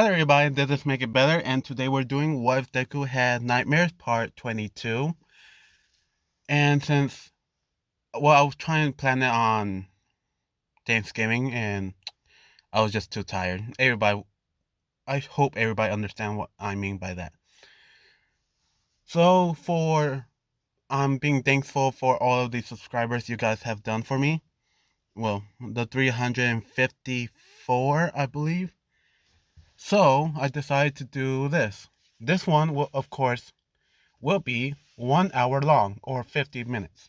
Hello everybody, this is Make It Better, and today we're doing What If Deku Had Nightmares Part 22. And since, I was trying to plan it on Thanksgiving, and I was just too tired. I hope everybody understand what I mean by that. So I'm being thankful for all of the subscribers you guys have done for me. Well, the 354, I believe. So I decided to do this. This one will, of course, will be 1 hour long or 50 minutes,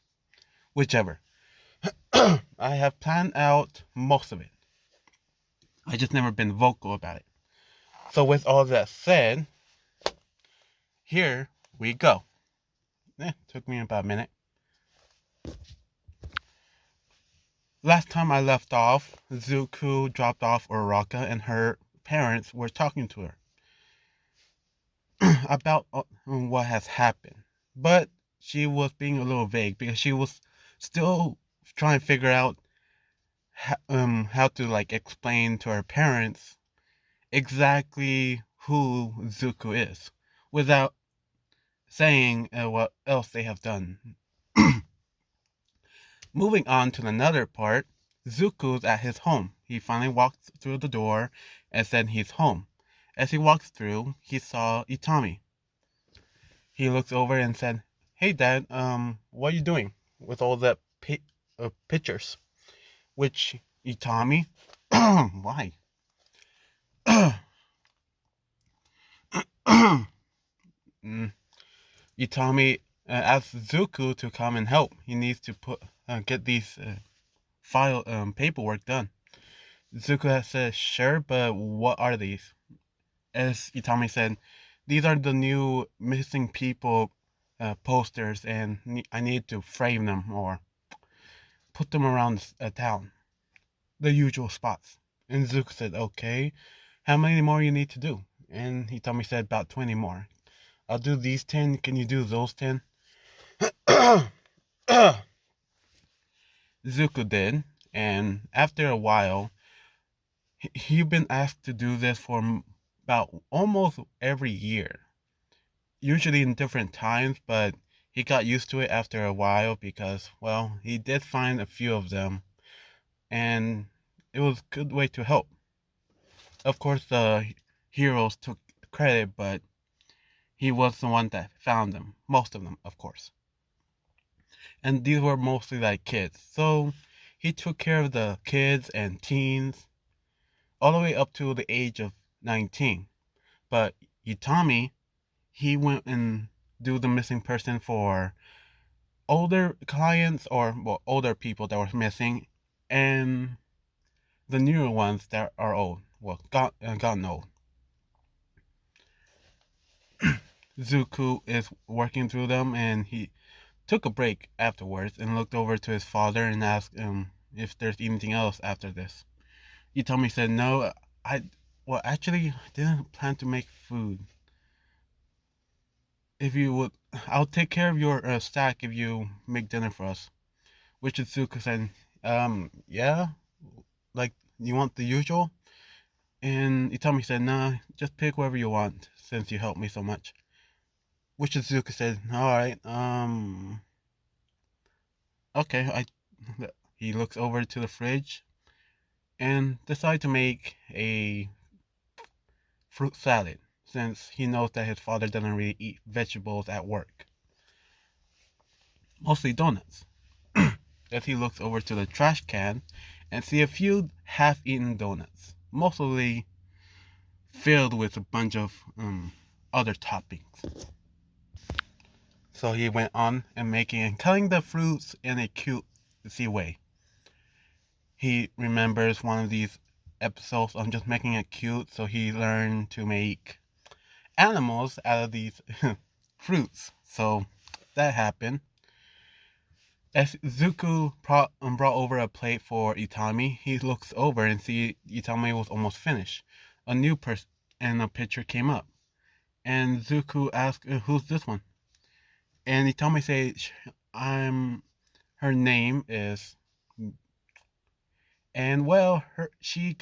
whichever. I have planned out most of it. I just never been vocal about it. So with all that said, here we go. Took me about a minute. Last time I left off, Zuko dropped off Uraraka and her parents were talking to her about what has happened. But she was being a little vague because she was still trying to figure out how to like explain to her parents exactly who Zuko is without saying what else they have done. Moving on to another part, Zuko's at his home. He finally walked through the door and said he's home. As he walks through, he saw Itami. He looks over and said, "Hey Dad, what are you doing with all that pictures?" Which Itami, why? Mm, Itami asked Zuko to come and help. He needs to get these file paperwork done. Zuko said, "Sure, but what are these?" As Itami said, "These are the new missing people posters, and I need to frame them or put them around town, the usual spots." And Zuko said, "Okay, how many more you need to do?" And Itami said, "About 20 more. I'll do these 10. Can you do those 10?" Zuko did, and after a while, he'd been asked to do this for about almost every year, usually in different times, but he got used to it after a while because, well, he did find a few of them, and it was a good way to help. Of course, the heroes took credit, but he was the one that found them, most of them, of course. And these were mostly like kids, so he took care of the kids and teens all the way up to the age of 19. But Utami, he went and do the missing person for older clients or well, older people that were missing, and the newer ones that are old, well, gotten old. Zuko is working through them, and he took a break afterwards and looked over to his father and asked him if there's anything else after this. Utami said, "No, I well actually I didn't plan to make food. If you would, I'll take care of your stack if you make dinner for us." Which Zuko said, yeah, like you want the usual? And Itami said, "Nah, just pick whatever you want since you helped me so much." Which Zuko said, "Alright, okay." He looks over to the fridge and decides to make a fruit salad since he knows that his father doesn't really eat vegetables at work. Mostly donuts. As he looks over to the trash can and see a few half-eaten donuts, mostly filled with a bunch of other toppings. So he went on and making and cutting the fruits in a cutesy way. He remembers one of these episodes on just making it cute, so he learned to make animals out of these fruits. So that happened. As Zuko brought over a plate for Itami, he looks over and sees Itami was almost finished. A new person and a picture came up. And Zuko asked, "Who's this one?" And Itami says, "I'm. Her name is." And well, she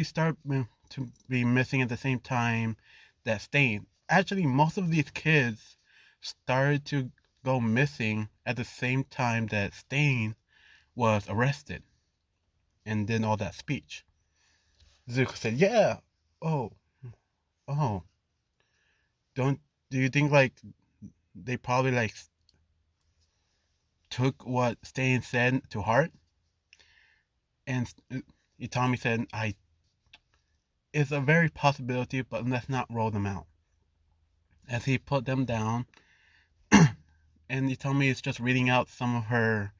started to be missing at the same time that Stain. Actually, most of these kids started to go missing at the same time that Stain was arrested and did all that speech. Zuko said, "Yeah, oh, oh, don't do you think like they probably like took what Stain said to heart?" And Itami said, "I it's a very possibility, but let's not roll them out." As he put them down, and Itami is just reading out some of her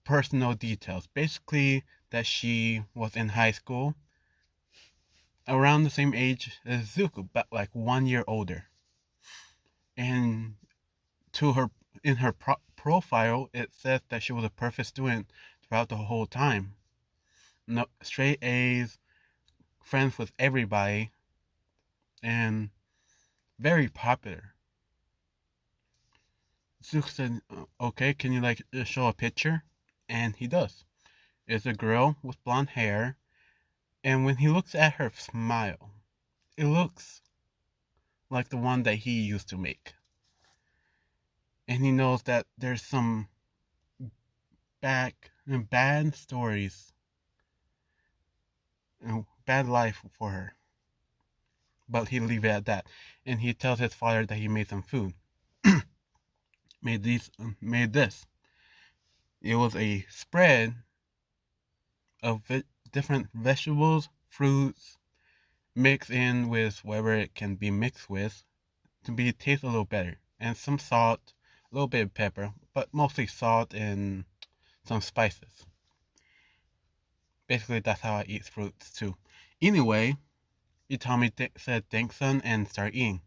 personal details. Basically, that she was in high school around the same age as Zuko, but like 1 year older. And to her in her profile, it says that she was a perfect student throughout the whole time. No straight A's, friends with everybody, and very popular. Zuko said, "Okay, can you like show a picture?" And he does. It's a girl with blonde hair, and when he looks at her smile, it looks like the one that he used to make. And he knows that there's some bad stories, bad life for her. But he'll leave it at that. And he tells his father that he made some food. Made this. It was a spread of different vegetables, fruits, mixed in with whatever it can be mixed with to be taste a little better. And some salt, a little bit of pepper, but mostly salt and some spices. Basically, that's how I eat fruits too. Anyway, Itami said thanks, son, and started eating.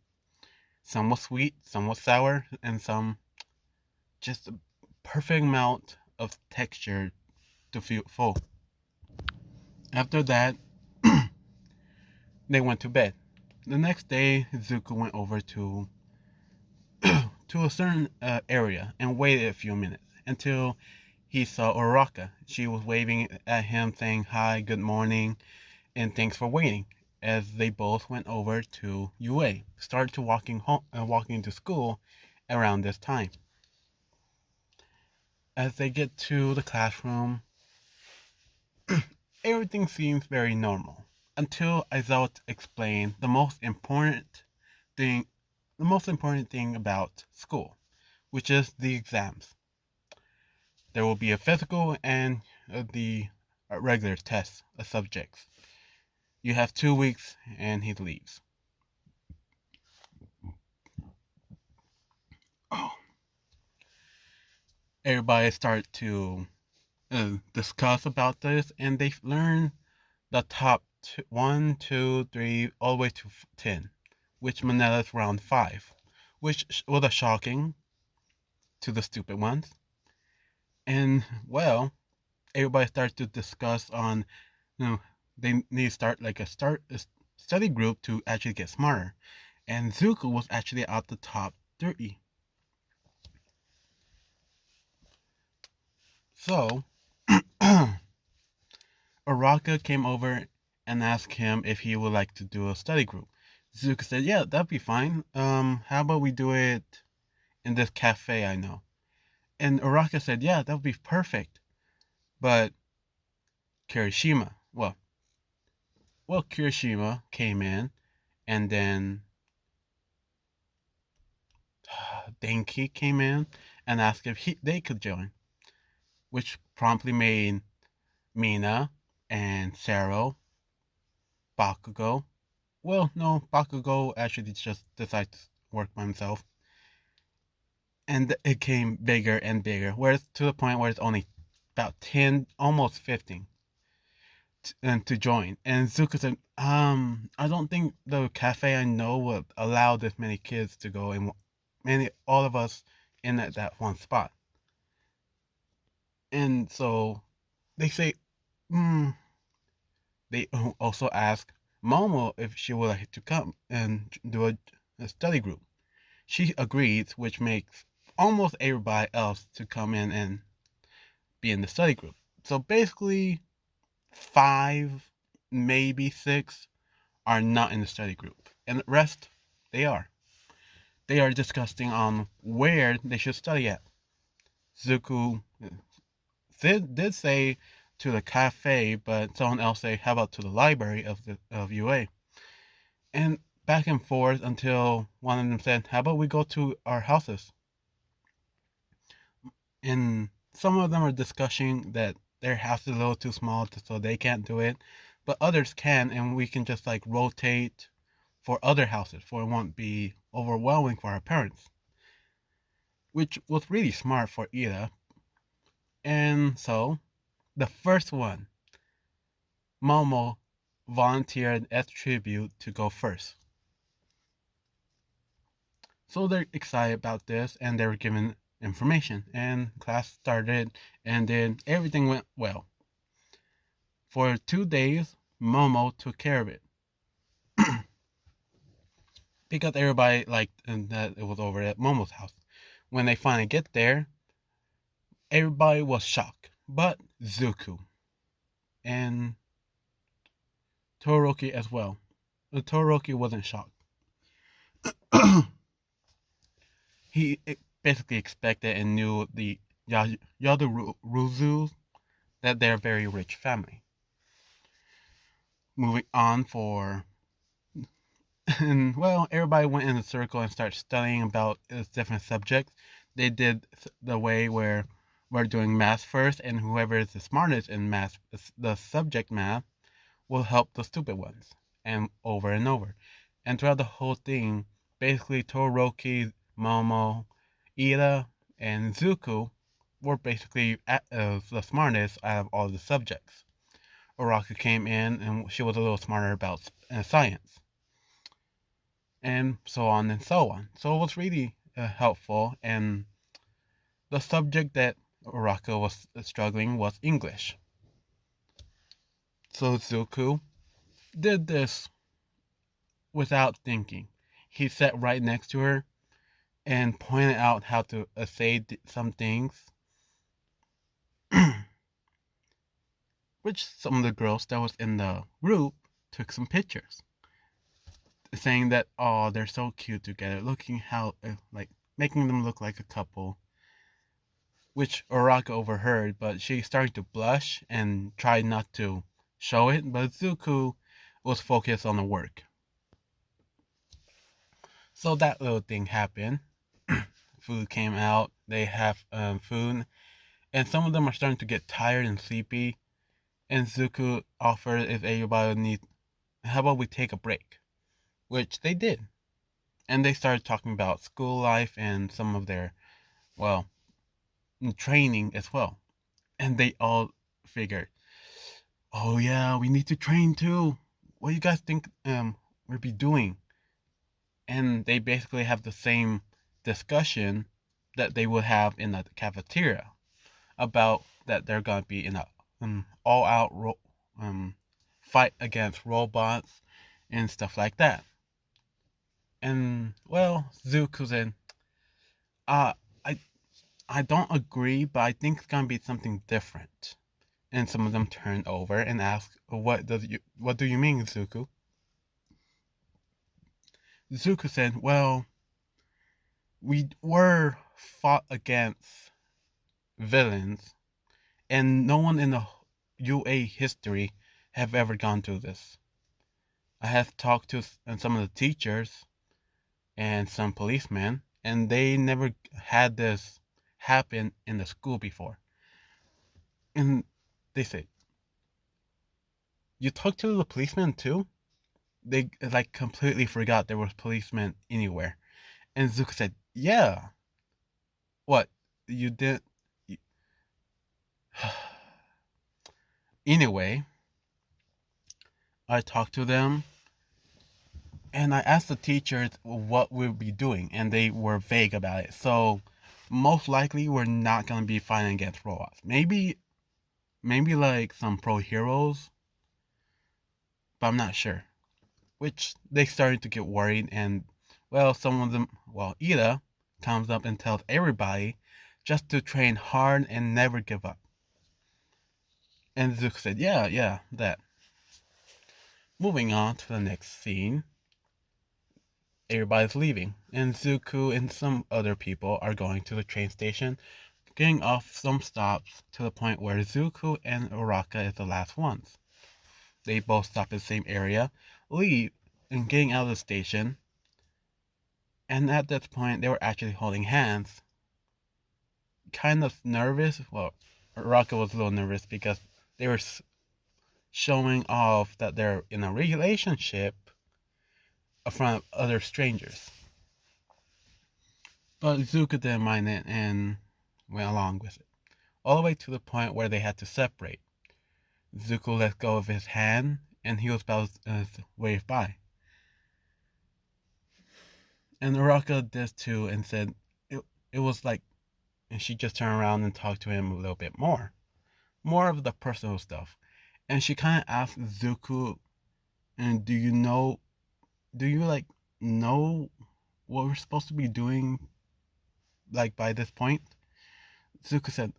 Some was sweet, some was sour, and some just a perfect amount of texture to feel full. After that, they went to bed. The next day, Zuko went over to a certain area and waited a few minutes until he saw Uraka. She was waving at him, saying hi, good morning, and thanks for waiting. As they both went over to UA, started to walking to school around this time. As they get to the classroom, everything seems very normal until Aizawa explained thing, the most important thing about school, which is the exams. There will be a physical and the regular test of subjects. You have 2 weeks, and he leaves. Oh. Everybody start to discuss about this, and they learn the top 1, 2, 3, all the way to 10, which Manella's round 5, which was a shocking to the stupid ones. And well, everybody starts to discuss on, they need to start like a study group to actually get smarter. And Zuko was actually out the top 30. So, Araka came over and asked him if he would like to do a study group. Zuko said, "Yeah, that'd be fine. How about we do it in this cafe I know?" And Araka said, "Yeah, that would be perfect." But Kirishima, Kirishima came in, and then Denki came in and asked if they could join, which promptly made Mina and Sero, Bakugo. Well, no, Bakugo actually just decided to work by himself. And it came bigger and bigger, where it's to the point where it's only about 10, almost 15 to join. And Zuko said, I don't think the cafe I know would allow this many kids to go and all of us in that one spot. And so they say, they also ask Momo if she would like to come and do a study group. She agrees, which makes almost everybody else to come in and be in the study group. So basically, 5, maybe 6 are not in the study group, and the rest, they are. They are discussing on where they should study at. Zuko did say to the cafe, but someone else say, how about to the library of UA? And back and forth until one of them said, how about we go to our houses? And some of them are discussing that their house is a little too small so they can't do it, but others can, and we can just like rotate for other houses for it won't be overwhelming for our parents, which was really smart for Ida. And so the first one, Momo volunteered as tribute to go first. So they're excited about this and they were given information and class started and then everything went well. For 2 days, Momo took care of it. Because everybody liked that it was over at Momo's house. When they finally get there, everybody was shocked. But Zuko and Todoroki as well. Todoroki wasn't shocked. He basically expected and knew the Yadoruzus that they're a very rich family. Moving on for and well, everybody went in a circle and started studying about different subjects. They did the way where we're doing math first, and whoever is the smartest in math, the subject math, will help the stupid ones, and over and over. And throughout the whole thing, basically Todoroki, Momo, Ida, and Zuko were basically the smartest out of all the subjects. Uraka came in, and she was a little smarter about science and so on and so on. So it was really helpful. And the subject that Uraka was struggling was English. So Zuko did this without thinking. He sat right next to her and pointed out how to say some things, which some of the girls that was in the group took some pictures, saying that oh they're so cute together, looking how like making them look like a couple, which Uraka overheard, but she started to blush and tried not to show it, but Zuko was focused on the work. So that little thing happened. Food came out, they have food, and some of them are starting to get tired and sleepy, and Zuko offered if everybody needs, how about we take a break? Which they did. And they started talking about school life and some of their, well, training as well. And they all figured, oh yeah, we need to train too. What do you guys think we'll be doing? And they basically have the same discussion that they would have in the cafeteria about that they're gonna be in a all-out fight against robots and stuff like that. And well, Zuko said, uh, I I don't agree, but I think it's gonna be something different. And some of them turned over and asked, what do you mean, Zuko? Zuko said, well, we were fought against villains, and no one in the UA history have ever gone through this. I have talked to some of the teachers and some policemen, and they never had this happen in the school before. And they said, you talked to the policemen too? They like completely forgot there was policemen anywhere. And Zuko said, yeah. What? You did? Anyway, I talked to them and I asked the teachers what we'll be doing, and they were vague about it. So, most likely, we're not gonna be fighting against robots. Maybe like some pro heroes, but I'm not sure. Which they started to get worried, and well, some of them, well, Ida comes up and tells everybody just to train hard and never give up. And Zuko said, yeah, that. Moving on to the next scene, everybody's leaving, and Zuko and some other people are going to the train station, getting off some stops to the point where Zuko and Uraka is the last ones. They both stop in the same area, leave, and getting out of the station, and at this point they were actually holding hands, kind of nervous. Well, Uraka was a little nervous because they were showing off that they're in a relationship in front of other strangers. But Zuko didn't mind it and went along with it, all the way to the point where they had to separate. Zuko let go of his hand, and he was about to wave by. And Uraka did too and said it was like, and she just turned around and talked to him a little bit more. More of the personal stuff. And she kind of asked Zuko, and do you like know what we're supposed to be doing like by this point? Zuko said,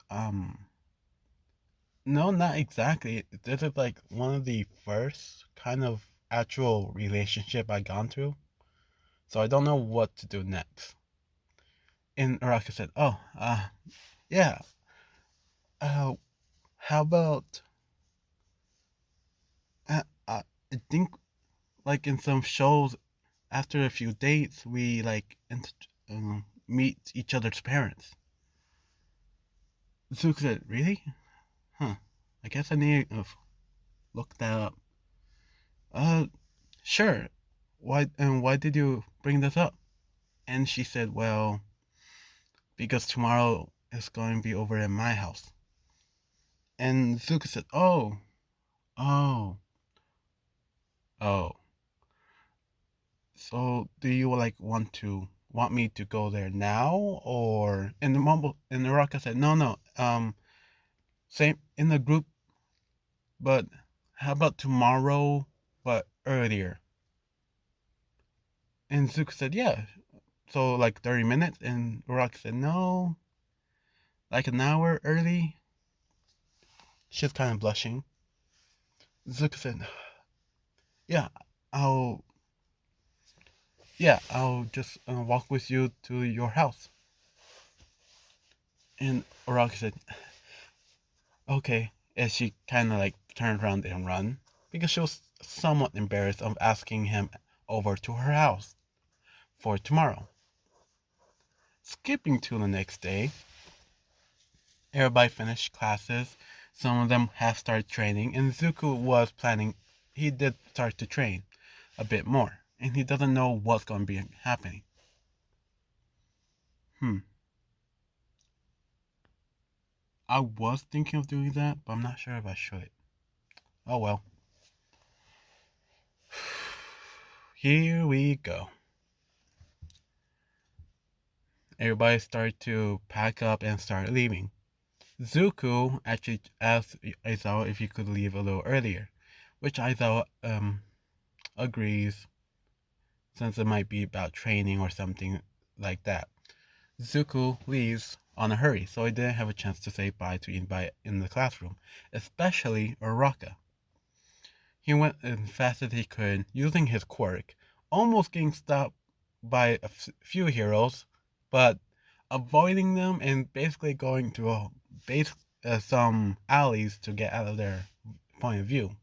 no, not exactly. This is like one of the first kind of actual relationship I gone through. So I don't know what to do next. And Araka said, oh, yeah, uh, how about, I think like in some shows, after a few dates, we like meet each other's parents. Zuko said, really? Huh. I guess I need to look that up. Uh, sure. Why did you bring this up? And she said, well, because tomorrow is going to be over at my house. And Zuko said, oh, oh. So do you like want me to go there now or and the mumble and the Raka said, no, same in the group, but how about tomorrow but earlier? And Zuko said, yeah. So like 30 minutes and Raka said, no, like an hour early. She's kind of blushing. Zuko said, yeah, I'll I'll just walk with you to your house. And Uraka said, okay, as she kind of like turned around and run because she was somewhat embarrassed of asking him over to her house for tomorrow. Skipping to the next day, everybody finished classes. Some of them have started training, and Zuko was planning. He did start to train a bit more, and he doesn't know what's going to be happening. Hmm. I was thinking of doing that, but I'm not sure if I should. Oh well. Here we go. Everybody started to pack up and start leaving. Zuko actually asked Aizawa if he could leave a little earlier, which Aizawa agrees since it might be about training or something like that. Zuko leaves on a hurry, so he didn't have a chance to say bye to anybody in the classroom, especially Uraka. He went as fast as he could, using his quirk, almost getting stopped by a few heroes, but avoiding them and basically going to some alleys to get out of their point of view.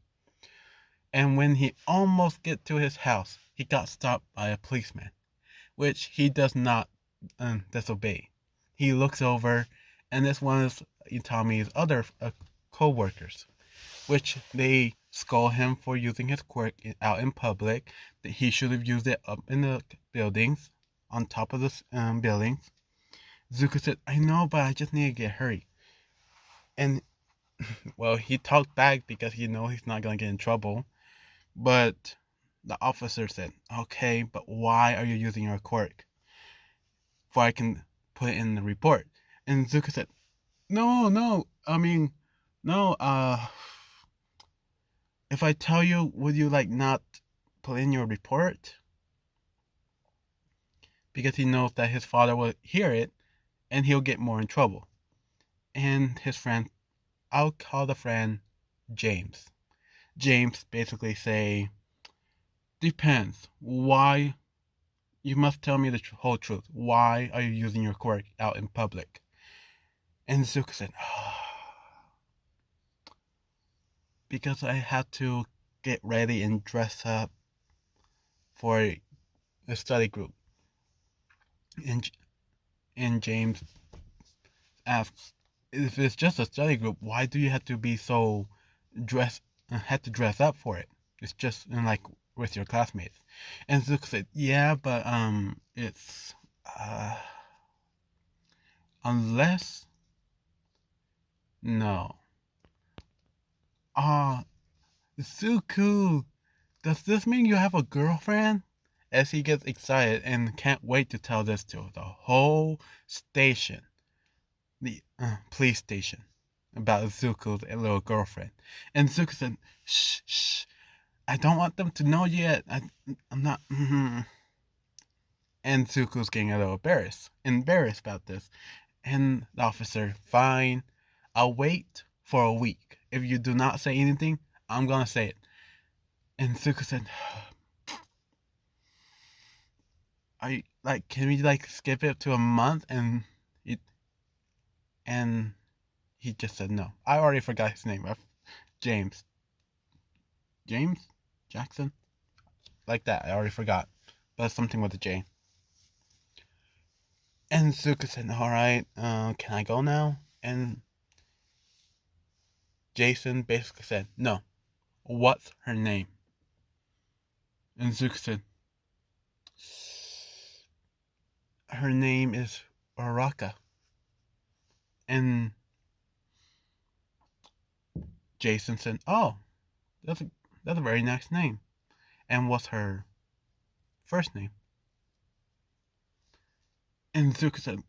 And when he almost get to his house, he got stopped by a policeman, which he does not disobey. He looks over, and this one is Utami's other co-workers, which they scold him for using his quirk out in public, that he should have used it up in the buildings, on top of the buildings. Zuko said, I know, but I just need to get hurry. And, well, he talked back because he knows he's not going to get in trouble. But the officer said, okay, but why are you using your quirk? For I can put it in the report. And Zuko said, no, I mean, no, if I tell you, would you like not put in your report? Because he knows that his father will hear it and he'll get more in trouble. And his friend, I'll call the friend James. James basically say, Depends. Why? You must tell me the whole truth. Why are you using your quirk out in public? And Zuko said, because I had to get ready and dress up for a study group. And, and James asks, if it's just a study group, why do you have to be so dress had to dress up for it? It's just like with your classmates. And Zuko said, yeah, but it's uh unless no. Ah, Zuko, does this mean you have a girlfriend? As he gets excited and can't wait to tell this to the whole station, the police station, about Zuko's little girlfriend. And Zuko said, shh, shh, I don't want them to know yet. I'm not. And Zuko's getting a little embarrassed about this. And the officer, fine, I'll wait for a week. If you do not say anything, I'm gonna say it. And Zuko said, I like, can we like skip it to a month? And he just said no. I already forgot his name. James. James? Jackson? Like that. I already forgot. But something with a J. And Zuko said, alright, can I go now? And Jason basically said, no. What's her name? And Zuko said, her name is Araka. And Jason said, oh, that's a very nice name. And what's her first name? And Zuko said,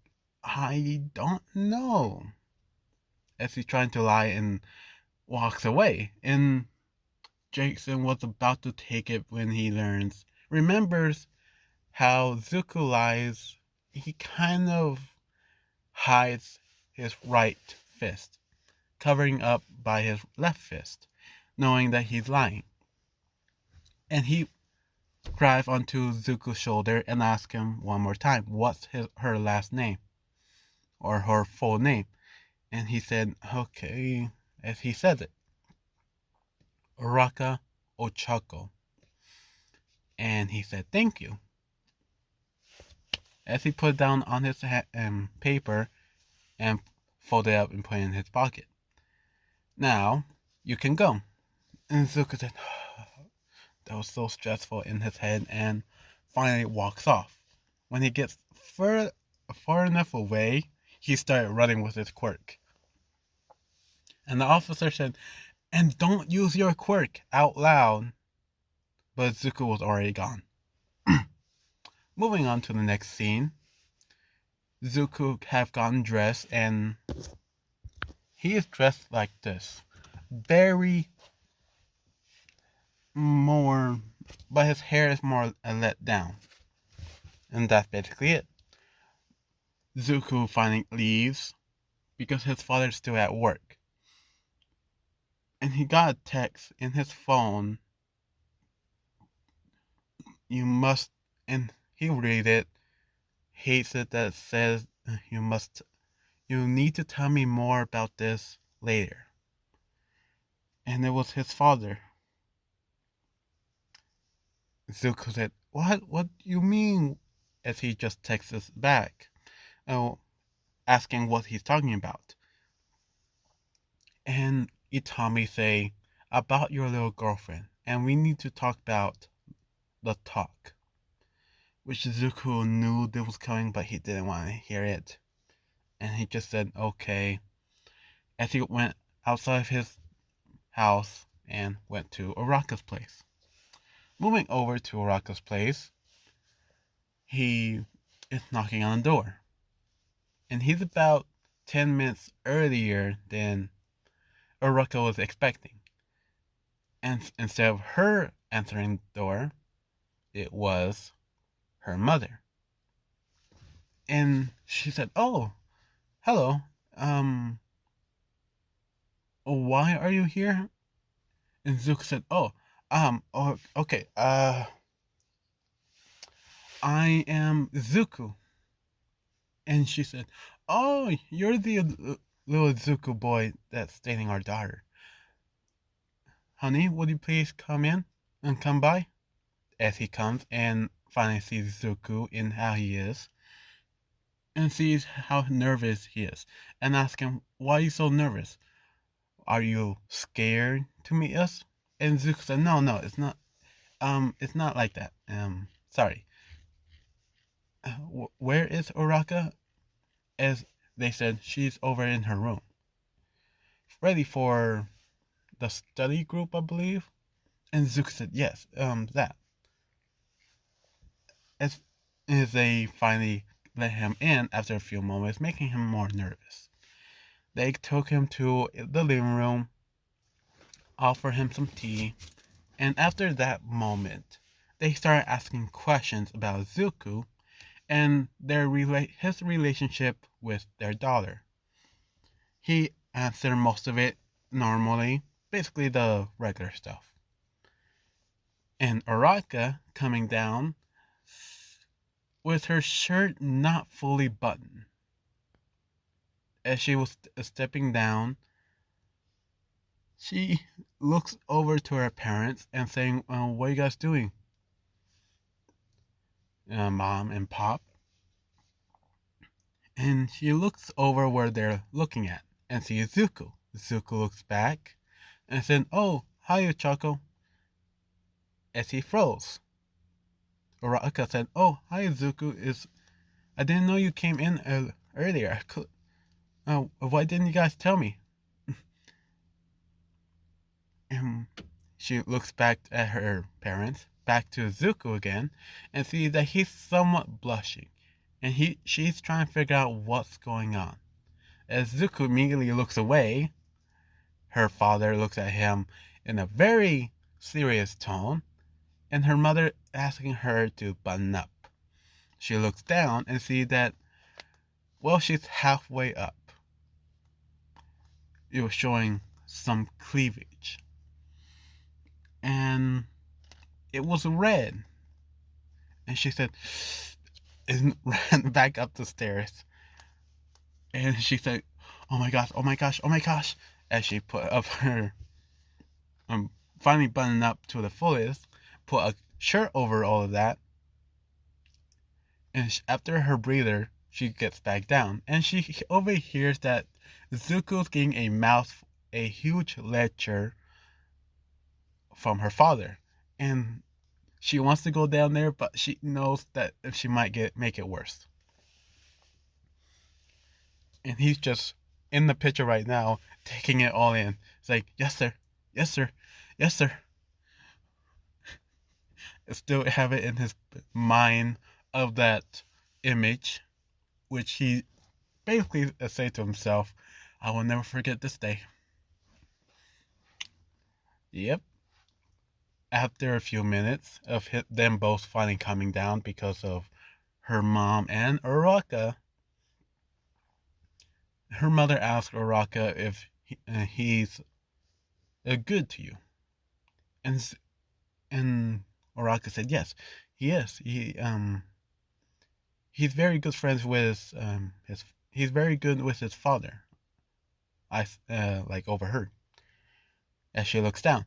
I don't know. As he's trying to lie and walks away. And Jason was about to take it when he remembers how Zuko lies. He kind of hides his right fist, covering up by his left fist, knowing that he's lying. And he grabs onto Zuko's shoulder and asks him one more time, what's her last name? Or her full name? And he said, okay, as he says it, Uraka Ochako. And he said, thank you. As he put it down on his paper and folded it up and put it in his pocket. Now, you can go. And Zuko said, that was so stressful in his head, and finally walks off. When he gets far enough away, he started running with his quirk. And the officer said, and don't use your quirk out loud. But Zuko was already gone. Moving on to the next scene. Zuko have gotten dressed, and he is dressed like this. Very more, but his hair is more let down. And that's basically it. Zuko finally leaves because his father's still at work. And he got a text in his phone. You must, and he read it, hates it, that says you need to tell me more about this later. And it was his father. Zuko said, What do you mean? As he just texts us back, asking what he's talking about. And Itami say, about your little girlfriend, and we need to talk about the talk. Which Zuko knew that was coming, but he didn't want to hear it. And he just said, okay. As he went outside of his house and went to Araka's place. Moving over to Araka's place, he is knocking on the door. And he's about 10 minutes earlier than Araka was expecting. And instead of her answering the door, it was her mother. And she said, oh, hello. Why are you here? And Zuko said, oh, okay, I am Zuko. And she said, "Oh, you're the little Zuko boy that's dating our daughter. Honey, would you please come in and come by?" As he comes and finally sees Zuko in how he is and sees how nervous he is and asks him, "Why are you so nervous? Are you scared to meet us?" And Zuko said, "No, no, it's not. It's not like that. Sorry. Where is Uraka?" As they said, she's over in her room, ready for the study group, I believe. And Zuko said, "Yes, that." As, as they finally let him in after a few moments, making him more nervous. They took him to the living room, offered him some tea, and after that moment, they started asking questions about Zuko and his relationship with their daughter. He answered most of it normally, basically the regular stuff. And Araka coming down with her shirt not fully buttoned. As she was stepping down, she looks over to her parents and saying, "What are you guys doing, Mom and Pop?" And she looks over where they're looking at and sees Zuko. Zuko looks back and said, "Oh, hiya, Choco," as he froze. Uraka said, "Oh, hi, Zuko. I didn't know you came in earlier. Why didn't you guys tell me?" And she looks back at her parents, back to Zuko again, and sees that he's somewhat blushing, and she's trying to figure out what's going on. As Zuko immediately looks away, her father looks at him in a very serious tone, and her mother asking her to button up. She looks down and sees that, well, she's halfway up. It was showing some cleavage. And it was red. And she said, and ran back up the stairs. And she said, "Oh my gosh, oh my gosh, oh my gosh," as she put up her, um, finally buttoned up to the fullest, put a shirt over all of that. And after her breather, she gets back down. And she overhears that Zuko's getting a huge lecture from her father. And she wants to go down there, but she knows that she might make it worse. And he's just in the picture right now, taking it all in. It's like, "Yes, sir. Yes, sir. Yes, sir." Still have it in his mind of that image, which he basically said to himself, "I will never forget this day." Yep. After a few minutes of them both finally coming down because of her mom and Uraka, her mother asked Uraka if he's good to you, and and Uraka said yes, he is. He's very good friends with his. He's very good with his father. I like overheard as she looks down,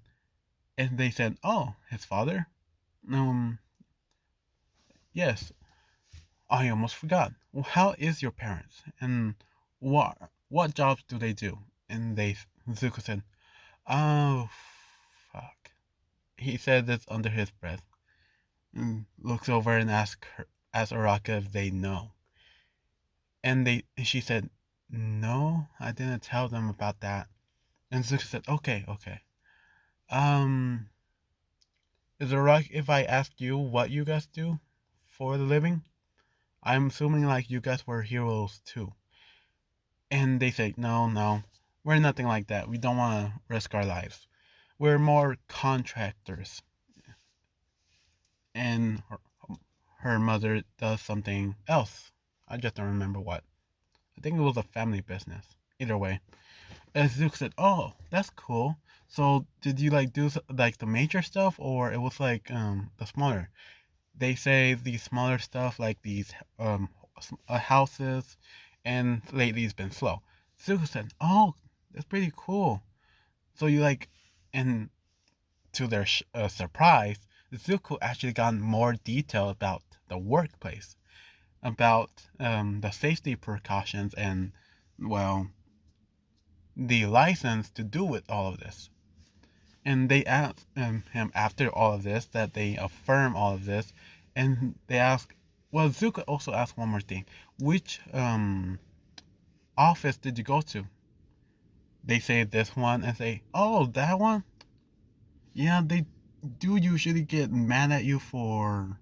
and they said, "Oh, his father? Um, yes. I almost forgot. Well, how is your parents? And what jobs do they do?" And Zuko said, "Oh, fuck." He said this under his breath, and looks over and asks Araka if they know. And she said, "No, I didn't tell them about that." And Zuko said, "Okay, okay. Um, is it right if I ask you what you guys do for the living? I'm assuming like you guys were heroes too." And they say, "No, no, we're nothing like that. We don't want to risk our lives. We're more contractors." And her mother does something else. I just don't remember what. I think it was a family business. Either way, as Zook said, "Oh, that's cool. So did you like do like the major stuff, or it was like the smaller?" They say these smaller stuff like these houses, and lately it's been slow. Zuko said, "Oh, that's pretty cool." So you like, and to their surprise, Zuko actually got more detail about the workplace, about the safety precautions, and well, the license to do with all of this. And they ask him after all of this that they affirm all of this, and they ask, well, Zuko also asked one more thing: which office did you go to? They say this one, and say, oh, that one. Yeah, they do usually get mad at you for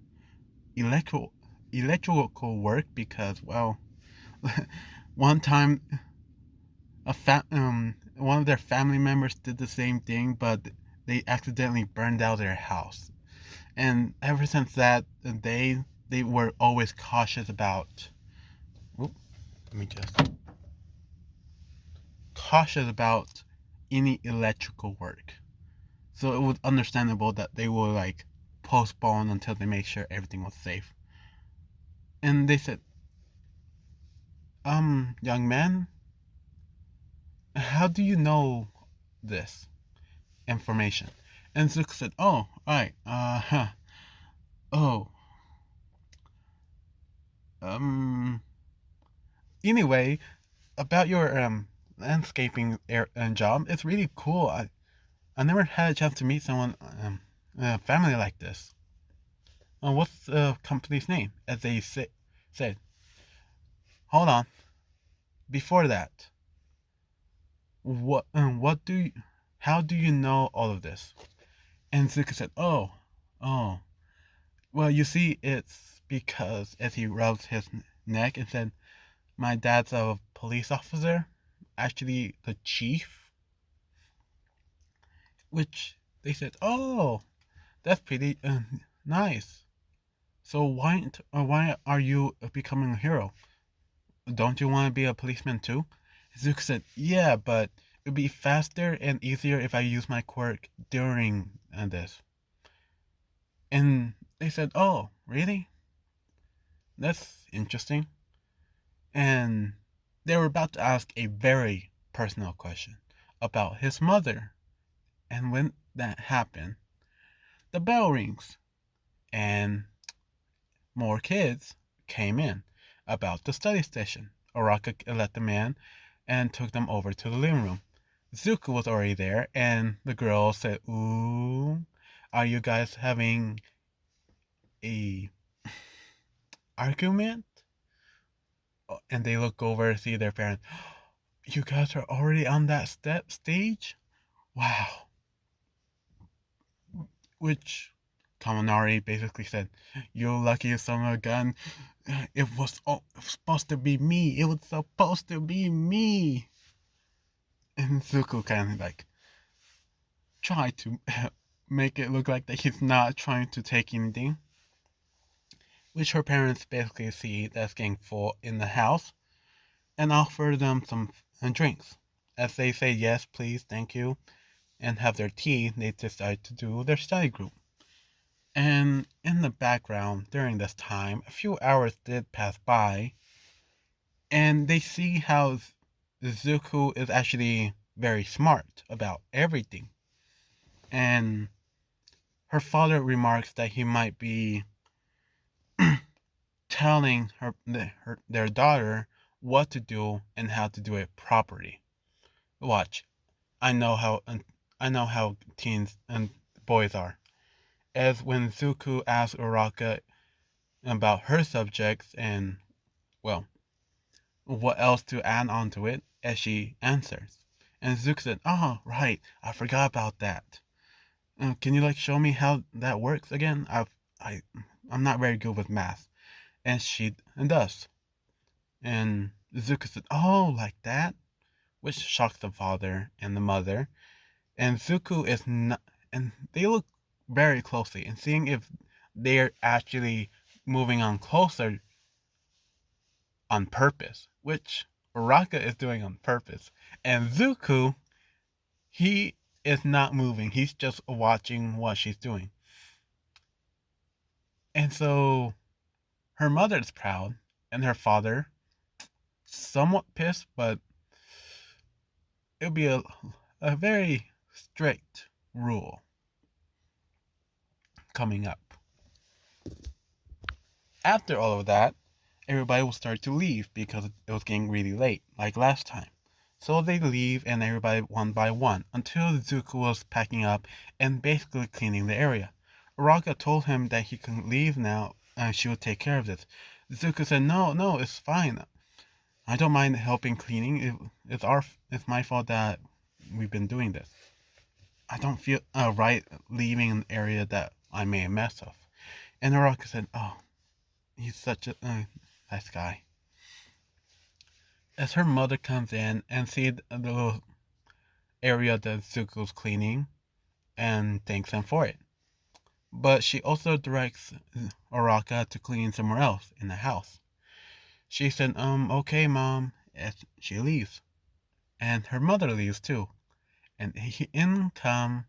electrical electrical work because, well, one time one of their family members did the same thing, but they accidentally burned out their house. And ever since that they were always cautious about. Whoop, let me just cautious about any electrical work. So it was understandable that they would like postpone until they make sure everything was safe. And they said, young man, how do you know this information? And Zook said, oh, right, oh, um, anyway, about your landscaping job, it's really cool. I never had a chance to meet someone, a family like this. What's the company's name? As they said, hold on. Before that, what do you, how do you know all of this? And Zuko said, oh, well, you see, it's because as he rubs his neck and said, my dad's a police officer, actually the chief, which they said, oh, that's pretty nice. So why are you becoming a hero? Don't you want to be a policeman too? Zook said, yeah, but it'd be faster and easier if I use my quirk during this. And they said, oh, really? That's interesting. And they were about to ask a very personal question about his mother. And when that happened, the bell rings and more kids came in about the study station. Oraka let them in and took them over to the living room. Zuko was already there, and the girl said, ooh, are you guys having a argument? And they look over, see their parents. You guys are already on that stage? Wow. Which Kaminari basically said, you lucky son of a gun. It was supposed to be me. It was supposed to be me. And Zuko kind of like try to make it look like that he's not trying to take anything. Which her parents basically see as getting full in the house and offer them some drinks. As they say yes, please, thank you, and have their tea, they decide to do their study group. And in the background, during this time, a few hours did pass by, and they see how Zuko is actually very smart about everything. And her father remarks that he might be telling their daughter what to do and how to do it properly. Watch, I know how teens and boys are. As when Zuko asks Uraka about her subjects and, well, what else to add onto it, as she answers. And Zuko said, oh, right, I forgot about that. Can you like show me how that works again? I, I'm not very good with math. And she does. And Zuko said, oh, like that? Which shocks the father and the mother. And Zuko is not, and they look very closely and seeing if they're actually moving on closer on purpose, which Baraka is doing on purpose. And Zuko, he is not moving. He's just watching what she's doing. And so her mother is proud, and her father somewhat pissed, but it'll be a very strict rule coming up. After all of that, everybody will start to leave because it was getting really late, like last time. So they leave and everybody one by one until Zuko was packing up and basically cleaning the area. Araka told him that he can leave now and she would take care of this. Zuko said, "No, no, it's fine. I don't mind helping cleaning. It's my fault that we've been doing this. I don't feel right leaving an area that I made a mess of." And Araka said, "Oh, he's such a nice guy." As her mother comes in and sees the little area that Zuko's cleaning and thanks him for it. But she also directs Araka to clean somewhere else in the house. She said, okay, mom, as she leaves. And her mother leaves too. And in comes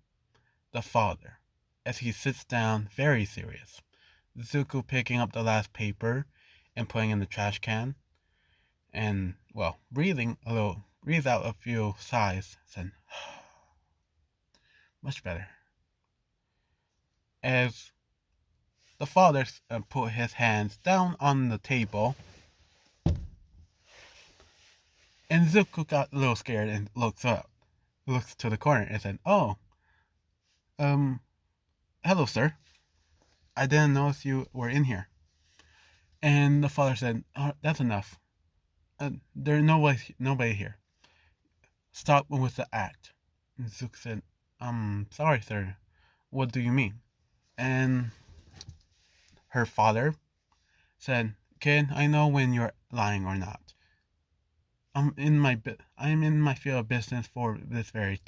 the father, as he sits down very serious. Zuko picking up the last paper and putting in the trash can, and, well, breathes out a few sighs, said, much better. As the father put his hands down on the table, and Zuko got a little scared and looks to the corner and said, "Oh, um, hello, sir. I didn't notice you were in here." And the father said, "Oh, that's enough. There's nobody here. Stop with the act." And Zuko said, sorry, sir. What do you mean?" And her father said, "Kid, I know when you're lying or not. I'm in my field of business for this very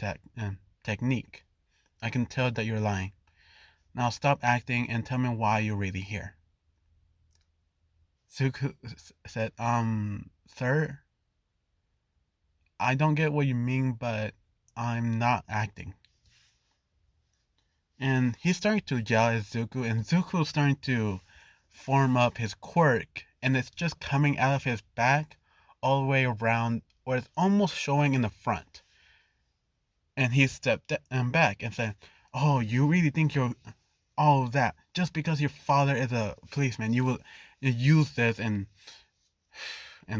technique. I can tell that you're lying. Now stop acting and tell me why you're really here." Suku said, sir, I don't get what you mean, but I'm not acting." And he's starting to yell at Zuko, and Zuko's starting to form up his quirk, and it's just coming out of his back all the way around, or it's almost showing in the front. And he stepped back and said, "Oh, you really think you're all of that just because your father is a policeman? You will use this and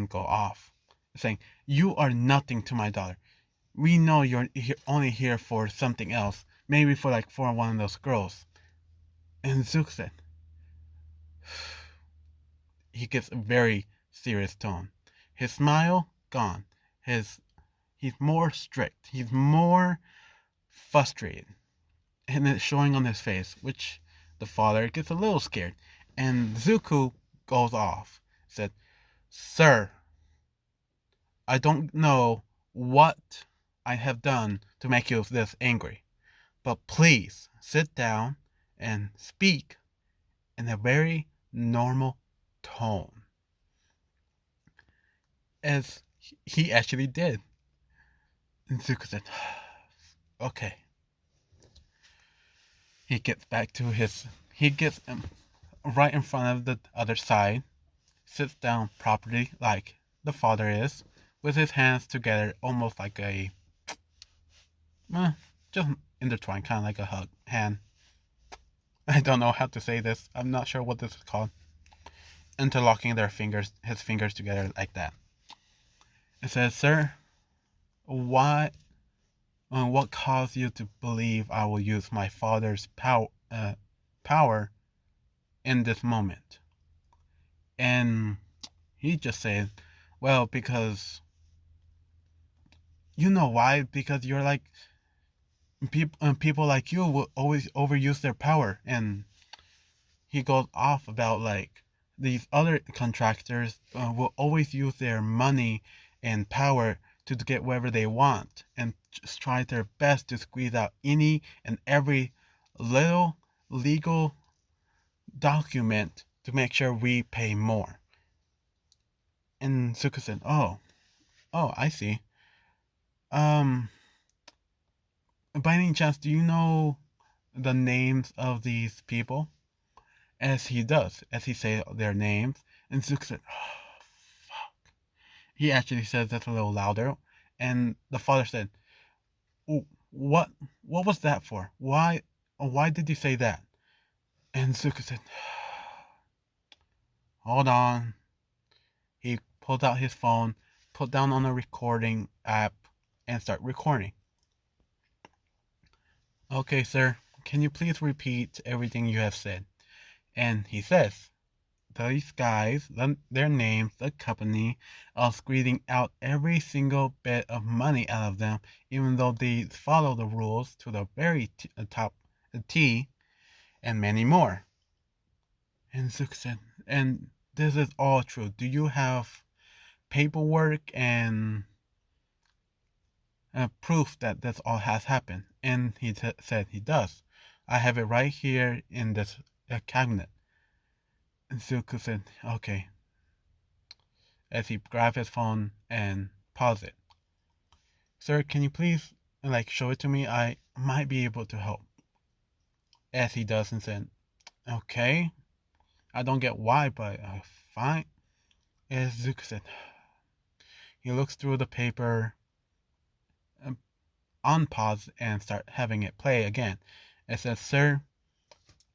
go off, saying, 'You are nothing to my daughter. We know you're only here for something else, maybe for one of those girls.'" And Zook said, he gets a very serious tone. His smile gone. His He's more strict. He's more frustrated, and it's showing on his face, which the father gets a little scared. And Zuko goes off. Said, "Sir, I don't know what I have done to make you this angry, but please sit down and speak in a very normal tone." As he actually did. And Zuko said, "Okay." He gets back to he gets right in front of the other side, sits down properly like the father is, with his hands together almost like eh, just intertwined, kind of like a hug hand. I don't know how to say this. I'm not sure what this is called. Interlocking his fingers together like that. It says, "Sir, why, what caused you to believe I will use my father's power in this moment?" And he just said, "Well, because you know why? Because you're like people like you will always overuse their power." And he goes off about like these other contractors will always use their money and power to get whatever they want and just try their best to squeeze out any and every little legal document to make sure we pay more. And Zuko said, "Oh, I see. Um, by any chance, do you know the names of these people?" as he does, as he say their names. And Zook said, oh, fuck. He actually says that a little louder. And the father said, what what was that for? Why did you say that? And Zuko said, hold on. He pulled out his phone, put down on a recording app, and start recording. Okay, sir, can you please repeat everything you have said? And he says, these guys, their names, the company, are squeezing out every single bit of money out of them, even though they follow the rules to the very top T, and many more. And Zook said, and this is all true. Do you have paperwork and proof that this all has happened? And he said he does. I have it right here in this cabinet. And Zuko said, okay, as he grabbed his phone and paused it. Sir, can you please show it to me? I might be able to help. As he does and said, okay. I don't get why, but fine. As Zuko said, he looks through the paper, on pause, and start having it play again. It says, sir,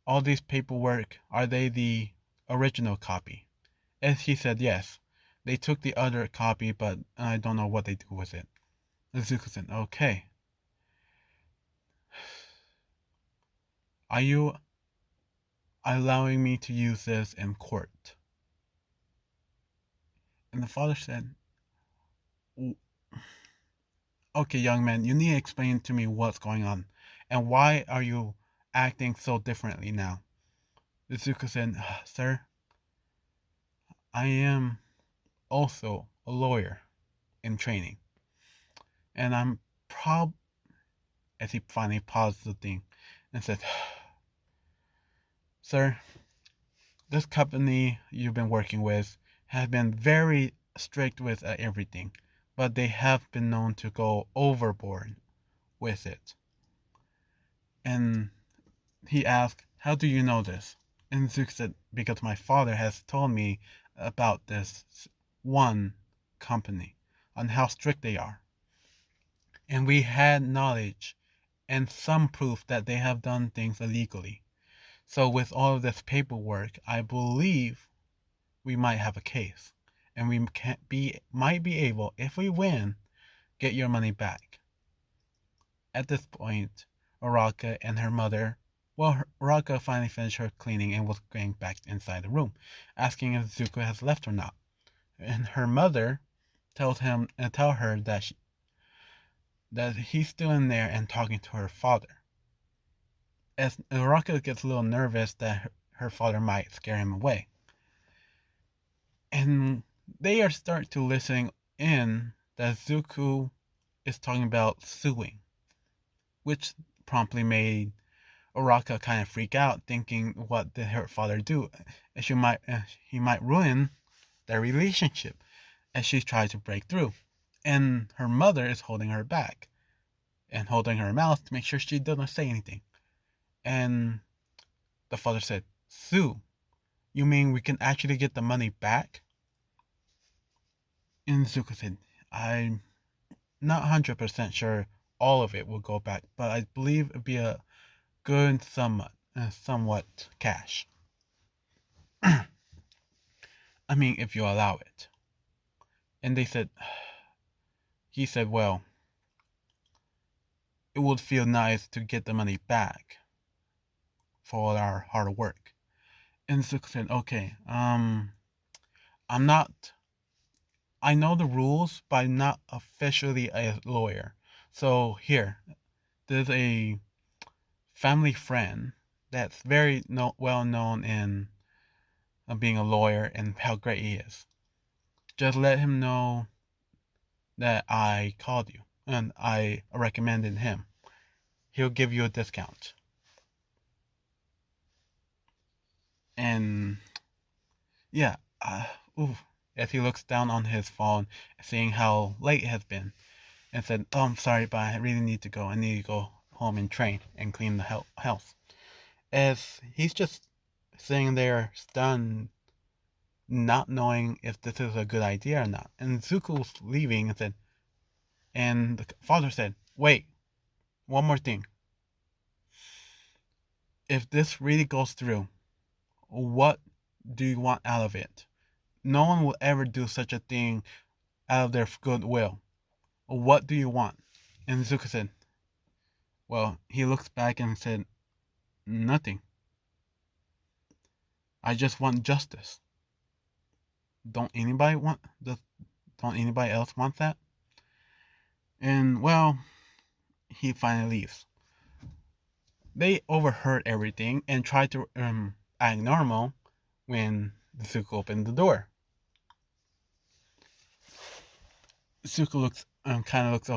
all these paperwork, are they the original copy? And he said, yes. They took the other copy, but I don't know what they do with it. Zuko said, okay. Are you allowing me to use this in court? And the father said, okay, young man, you need to explain to me what's going on. And why are you acting so differently now? Zuko said, sir, I am also a lawyer in training. And I'm as he finally paused the thing and said, sir, this company you've been working with has been very strict with everything, but they have been known to go overboard with it. And he asked, how do you know this? And Zook said, because my father has told me about this one company, on how strict they are. And we had knowledge and some proof that they have done things illegally. So with all of this paperwork, I believe we might have a case. And we might be able, if we win, get your money back. At this point, Araka and her mother, Araka finally finished her cleaning and was going back inside the room, asking if Zuko has left or not. And her mother tell her that he's still in there and talking to her father. As Araka gets a little nervous that her father might scare him away. And they are start to listen in that Zuko is talking about suing, which promptly made Araka kind of freak out, thinking, what did her father do? He might ruin their relationship as she tries to break through. And her mother is holding her back and holding her mouth to make sure she doesn't say anything. And the father said, sue? You mean we can actually get the money back? And Zuko said, I'm not 100% sure all of it will go back, but I believe it'd be a good somewhat cash. I mean, if you allow it. And he said, well, it would feel nice to get the money back for all our hard work. And Zuko said, okay, I know the rules, but I'm not officially a lawyer. So here, there's a family friend that's very well known in being a lawyer and how great he is. Just let him know that I called you and I recommended him. He'll give you a discount. And yeah, as he looks down on his phone, seeing how late it has been, and said, oh, I'm sorry, but I really need to go. I need to go home and train and clean the house. As he's just sitting there stunned, not knowing if this is a good idea or not. And Zuko's leaving and the father said, "Wait, one more thing. If this really goes through, what do you want out of it? No one will ever do such a thing out of their goodwill. What do you want?" And Zuko said, well, he looked back and said, "Nothing. I just want justice. Don't anybody want does don't anybody else want that?" And well, he finally leaves. They overheard everything and tried to act normal when Zuko opened the door. Zuko kind of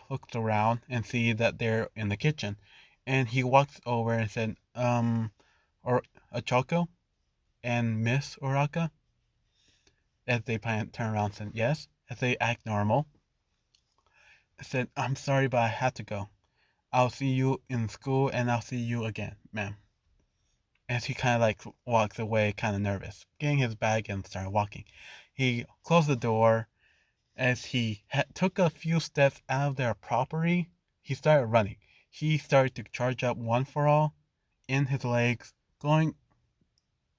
looks around and sees that they're in the kitchen, and he walks over and said, or Achoko and Miss Uraka, as they turn around and said yes, as they act normal, said, "I'm sorry, but I have to go. I'll see you in school, and I'll see you again, ma'am." As he kind of like walks away, kind of nervous, getting his bag and started walking. He closed the door. As he took a few steps out of their property, he started running. He started to charge up one for all in his legs, going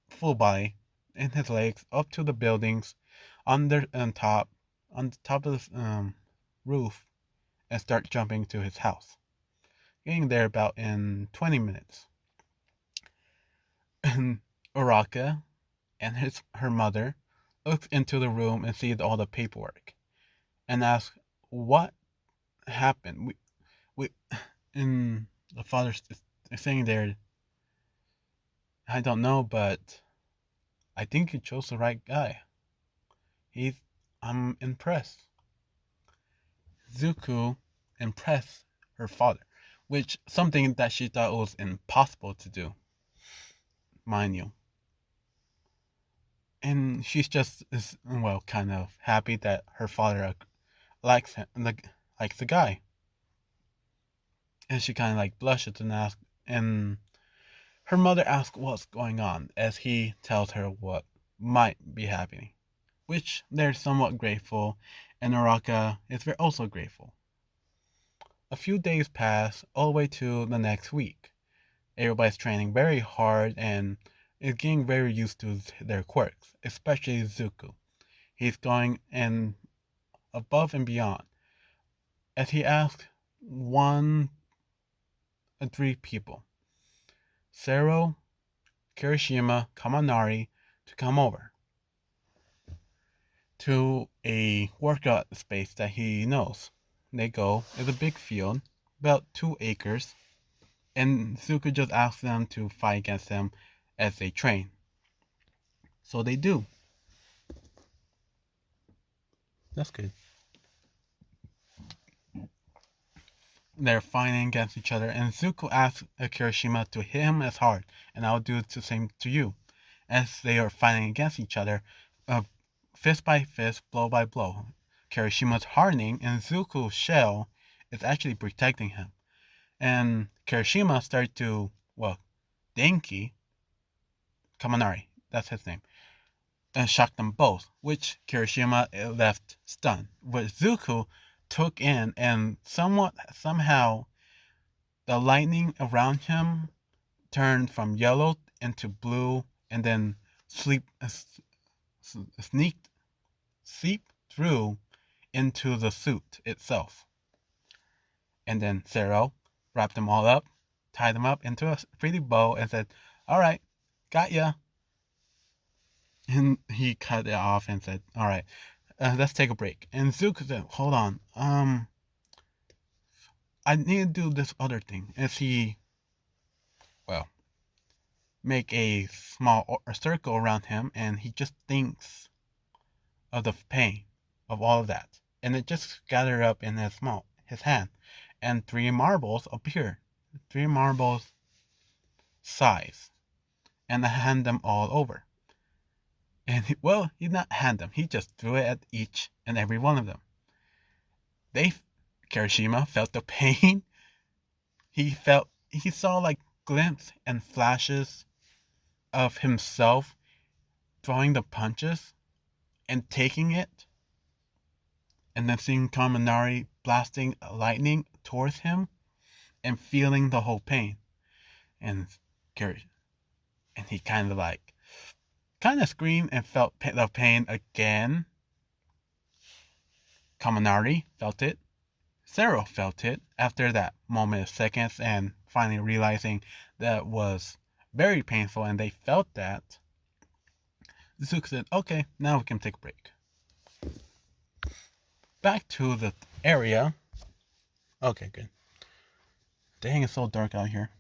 full body in his legs up to the buildings on the top of the roof, and start jumping to his house. Getting there about in 20 minutes. And Uraka and her mother looks into the room and sees all the paperwork and asks, "What happened?" We and the father's saying there, "I don't know, but I think you chose the right guy. He's I'm impressed." Zuko impressed her father, which something that she thought was impossible to do, mind you. And she's just well, kind of happy that her father likes him, likes the guy. And she kind of like blushes and asks, and her mother asks what's going on, as he tells her what might be happening, which they're somewhat grateful, and Naraka is also grateful. A few days pass, all the way to the next week. Everybody's training very hard and is getting very used to their quirks, especially Zuko. He's going and above and beyond, as he asks one and three people, Sero, Kirishima, Kaminari, to come over to a workout space that he knows. They go. It's a big field, about 2 acres, and Zuko just asks them to fight against them as they train. So they do. That's good. They're fighting against each other, and Zuko asks Kirishima to hit him as hard, and I'll do the same to you. As they are fighting against each other, fist by fist, blow by blow. Kirishima's hardening, and Zuko's shell is actually protecting him. And Kirishima started to, well, Denki, Kaminari, that's his name, and shocked them both, which Kirishima left stunned. But Zuko took in, and somehow the lightning around him turned from yellow into blue, and then sneaked seeped through into the suit itself. And then Zero wrapped them all up, tied them up into a pretty bow, and said, "All right, got ya." And he cut it off and said, "All right, let's take a break." And Zuko said, "Hold on, I need to do this other thing." As he, well, make a small circle around him, and he just thinks of the pain of all of that, and it just gathered up in his hand, and 3 marbles appear, 3 marbles size, and I hand them all over. And well, he did not hand them; he just threw it at each and every one of them. They, Kirishima felt the pain. He saw like glimpses and flashes of himself throwing the punches and taking it, and then seeing Kaminari blasting lightning towards him and feeling the whole pain. And and he kind of screamed and felt the pain again. Kaminari felt it. Zero felt it after that moment of seconds and finally realizing that was very painful and they felt that. Zuko said, okay, now we can take a break. Back to the area. Okay, good. Dang, it's so dark out here.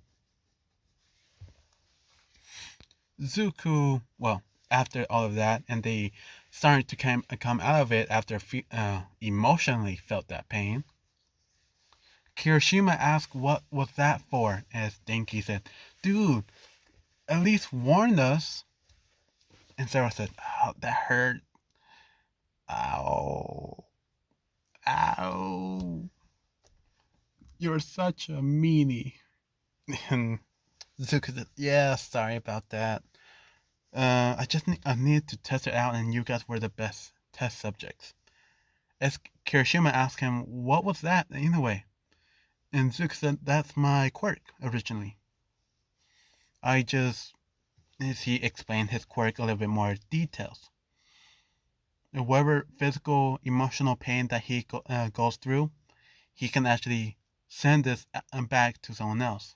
Zuko, well, after all of that, and they started to come out of it after emotionally felt that pain. Kirishima asked what was that for, as Denki said, dude, at least warn us. And Sarah said, oh, that hurt. Ow. Ow. You're such a meanie. And Zuko said, yeah, sorry about that. I needed to test it out, and you guys were the best test subjects. As Kirishima asked him, what was that anyway? And Zuko said, that's my quirk originally. As he explained his quirk a little bit more details. Whatever physical, emotional pain that he goes through, he can actually send this back to someone else.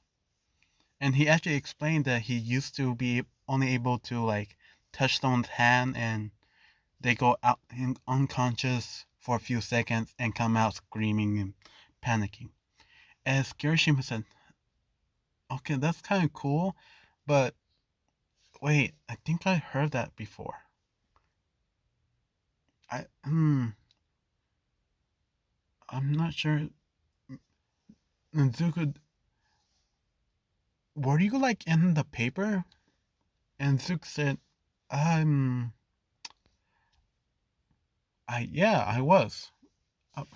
And he actually explained that he used to be only able to touch someone's hand and they go out unconscious for a few seconds and come out screaming and panicking. As Kirishima said, okay, that's kind of cool, but wait, I think I heard that before. I'm not sure. Zuko, were you in the paper? And Zuko said, um, yeah, I was.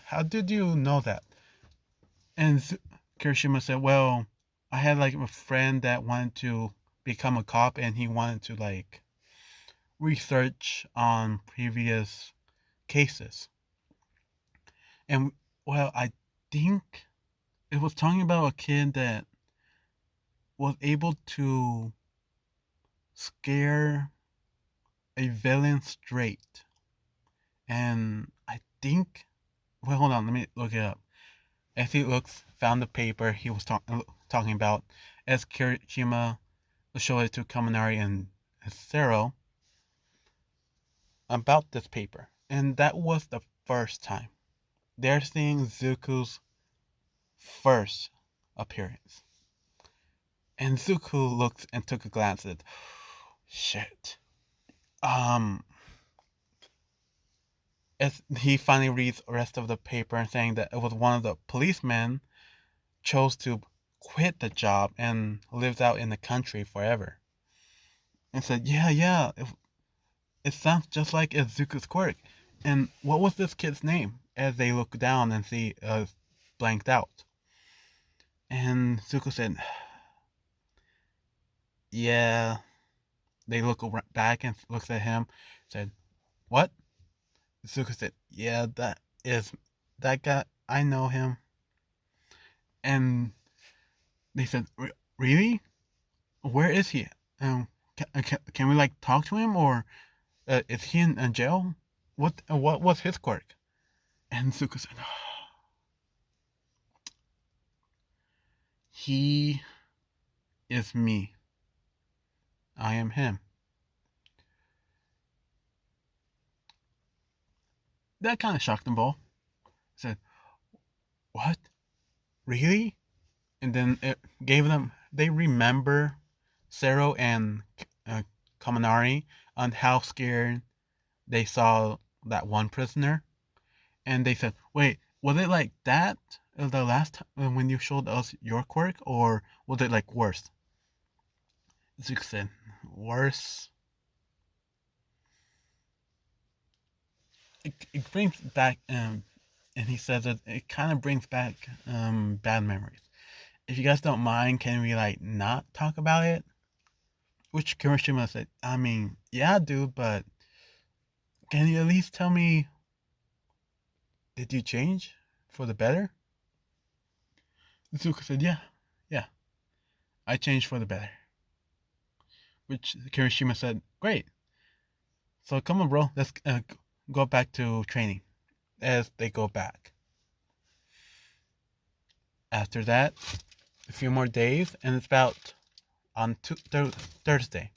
How did you know that? And Kirishima said, well, I had a friend that wanted to become a cop and he wanted to research on previous cases. And well, I think it was talking about a kid that was able to scare a villain straight. And I think, well, hold on, let me look it up. As he found the paper he was talking about, as Kirishima showed it to Kaminari and Zero about this paper. And that was the first time. They're seeing Zuko's first appearance. And Zuko looked and took a glance at it. Shit. As he finally reads the rest of the paper and saying that it was one of the policemen chose to quit the job and lives out in the country forever. And said, yeah, it sounds just like Zuko's quirk. And what was this kid's name? As they look down and see blanked out. And Zuko said, yeah. They look back and looks at him, said, what? Zuko said, yeah, that is that guy. I know him. And they said, really? Where is he? Can we talk to him, or is he in jail? What was his quirk? And Zuko said, he is me. I am him. That kind of shocked them both. Said, what? Really? And then it gave them, they remember Sero and Kaminari on how scared they saw that one prisoner. And they said, wait, was it like that the last time when you showed us your quirk, or was it worse? Zuko said, worse. It brings back, and he says that it kind of brings back bad memories. If you guys don't mind, can we not talk about it? Which Kirishima said, I mean, yeah, dude, but can you at least tell me, did you change for the better? Zuko said, yeah, yeah, I changed for the better. Which Kirishima said, great. So come on, bro, let's go back to training. As they go back. After that, a few more days, and it's about on Thursday.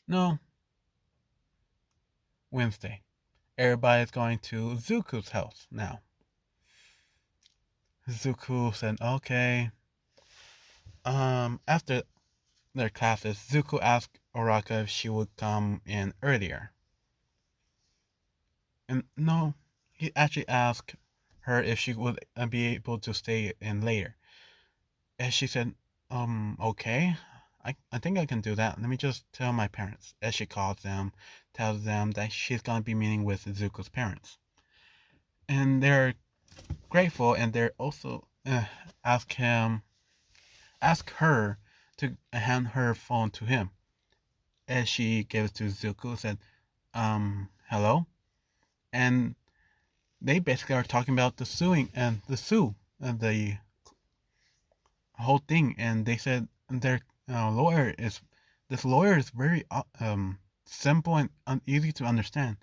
No, Wednesday. Everybody's going to Zuko's house now. Zuko said, okay. After their classes, Zuko asked Oraka if she would come in earlier. And no, he actually asked her if she would be able to stay in later. And she said, okay. I think I can do that. Let me just tell my parents. As she calls them, tells them that she's gonna be meeting with Zuko's parents. And they're grateful, and they're also ask him, ask her to hand her phone to him. As she gives to Zuko, said, hello, and they basically are talking about the suing and the sue and the whole thing. And they said their lawyer is this lawyer is very simple and easy to understand.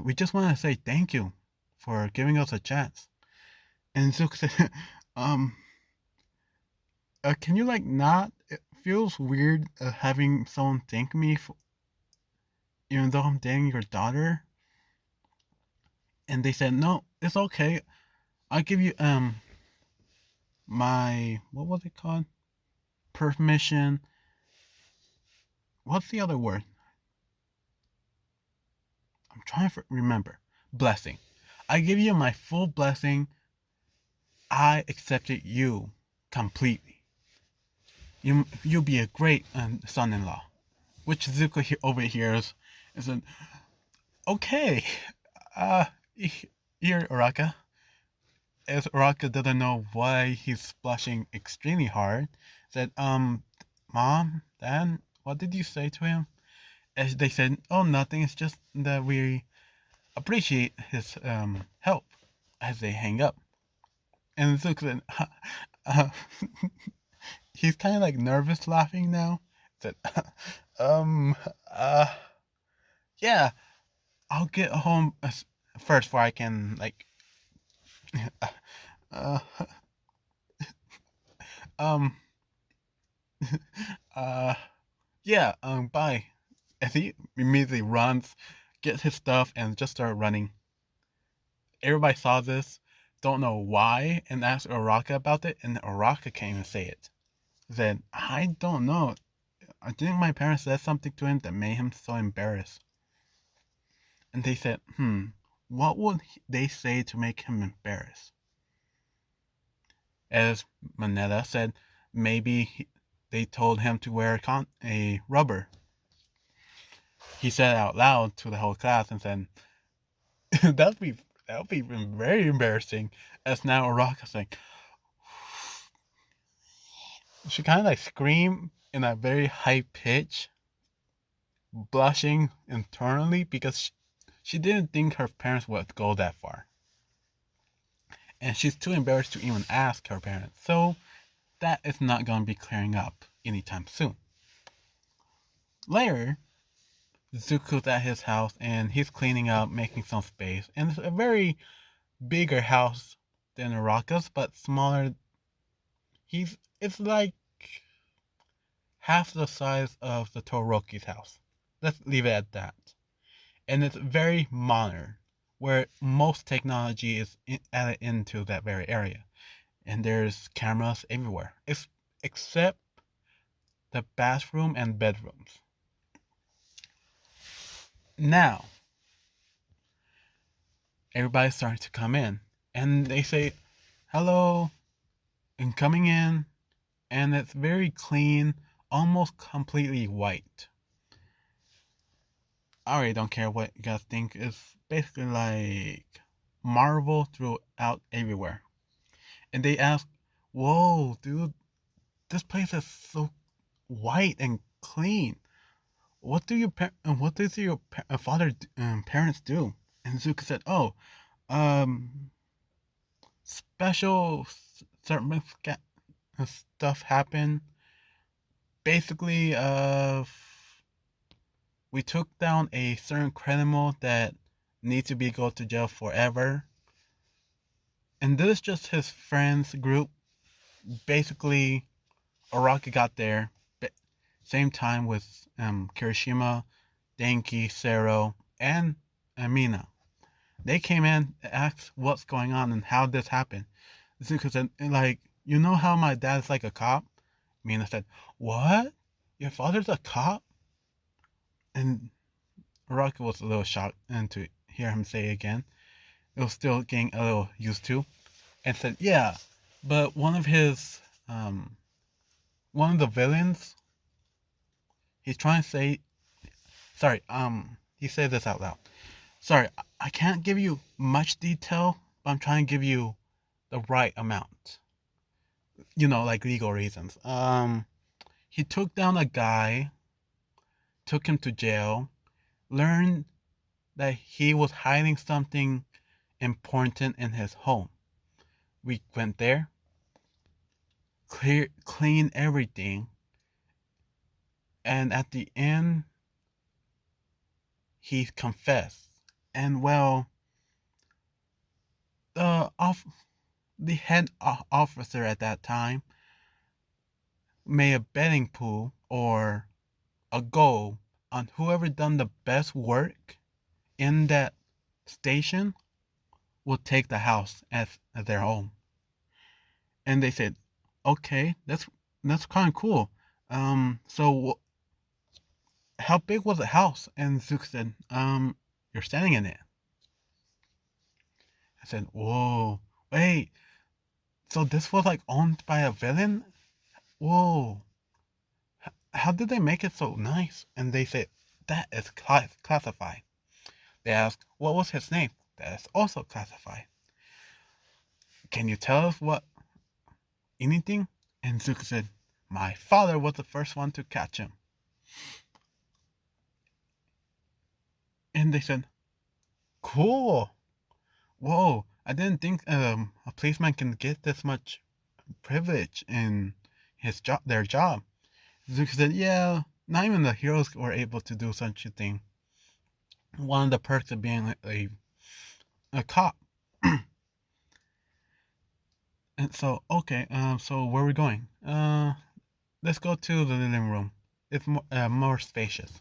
We just want to say thank you for giving us a chance. And Zuko said, um, can you like not? It feels weird having someone thank me for, even though I'm dating your daughter. And they said, no, it's okay. I'll give you my what was it called? Permission. What's the other word? I'm trying to remember. Blessing. I give you my full blessing. I accepted you completely. You'll be a great son-in-law. Which Zuko overhears and said, okay, uh, here, Uraka. As Uraka doesn't know why he's blushing extremely hard, said, Mom, Dad, what did you say to him? As they said, oh, nothing, it's just that we appreciate his help, as they hang up. And Zuko said, uh, he's kind of like nervous laughing now. Said, um, uh, yeah, I'll get home first before I can like, uh, um, uh, yeah, bye. As he immediately runs, gets his stuff, and just start running. Everybody saw this, don't know why, and asked Uraka about it, and Uraka came and say it. Said, I don't know. I think my parents said something to him that made him so embarrassed. And they said, what would they say to make him embarrassed? As Manetta said, maybe they told him to wear a rubber. He said it out loud to the whole class and said, that would be very embarrassing. As now Uraka saying, she kind of like screamed in a very high pitch, blushing internally because she didn't think her parents would go that far. And she's too embarrassed to even ask her parents. So that is not going to be clearing up anytime soon. Later, Zuko's at his house and he's cleaning up, making some space. And it's a very bigger house than Araka's, but smaller. It's like half the size of the Todoroki's house. Let's leave it at that. And it's very modern, where most technology is added into that very area. And there's cameras everywhere, except the bathroom and bedrooms. Now, everybody's starting to come in, and they say, hello, and coming in, and it's very clean, almost completely white. I really don't care what you guys think. It's basically like marble throughout everywhere. And they ask, whoa, dude, this place is so white and clean. What does your parents do?" And Zuko said, "Oh, um, special certain stuff happened. Basically, we took down a certain criminal that needs to be go to jail forever, and this is just his friends group. Basically, Araki got there same time with Kirishima, Denki, Sero, and Amina. They came in, asked what's going on and how this happened. Zuko said, like, you know how my dad's like a cop? Mina said, what? Your father's a cop? And Araki was a little shocked and to hear him say it again. It was still getting a little used to. And said, yeah, but one of the villains, he's trying to say, sorry, he said this out loud. Sorry, I can't give you much detail, but I'm trying to give you the right amount. Like legal reasons. He took down a guy, took him to jail, learned that he was hiding something important in his home. We went there, clean everything, and at the end, he confessed. And well, the off the head officer at that time made a betting pool or a goal on whoever done the best work in that station will take the house as their home. And they said, okay, that's kind of cool. So how big was the house? And Zook said, you're standing in it. I said, whoa, wait, so this was like owned by a villain? Whoa, how did they make it so nice? And they said, that is classified. They asked, what was his name? That is also classified. Can you tell us what anything? And Zuko said, my father was the first one to catch him. And they said, cool. Whoa, I didn't think a policeman can get this much privilege in their job. Zuko said, yeah, not even the heroes were able to do such a thing. One of the perks of being a cop. And so, okay, so where are we going? Let's go to the living room. It's more spacious.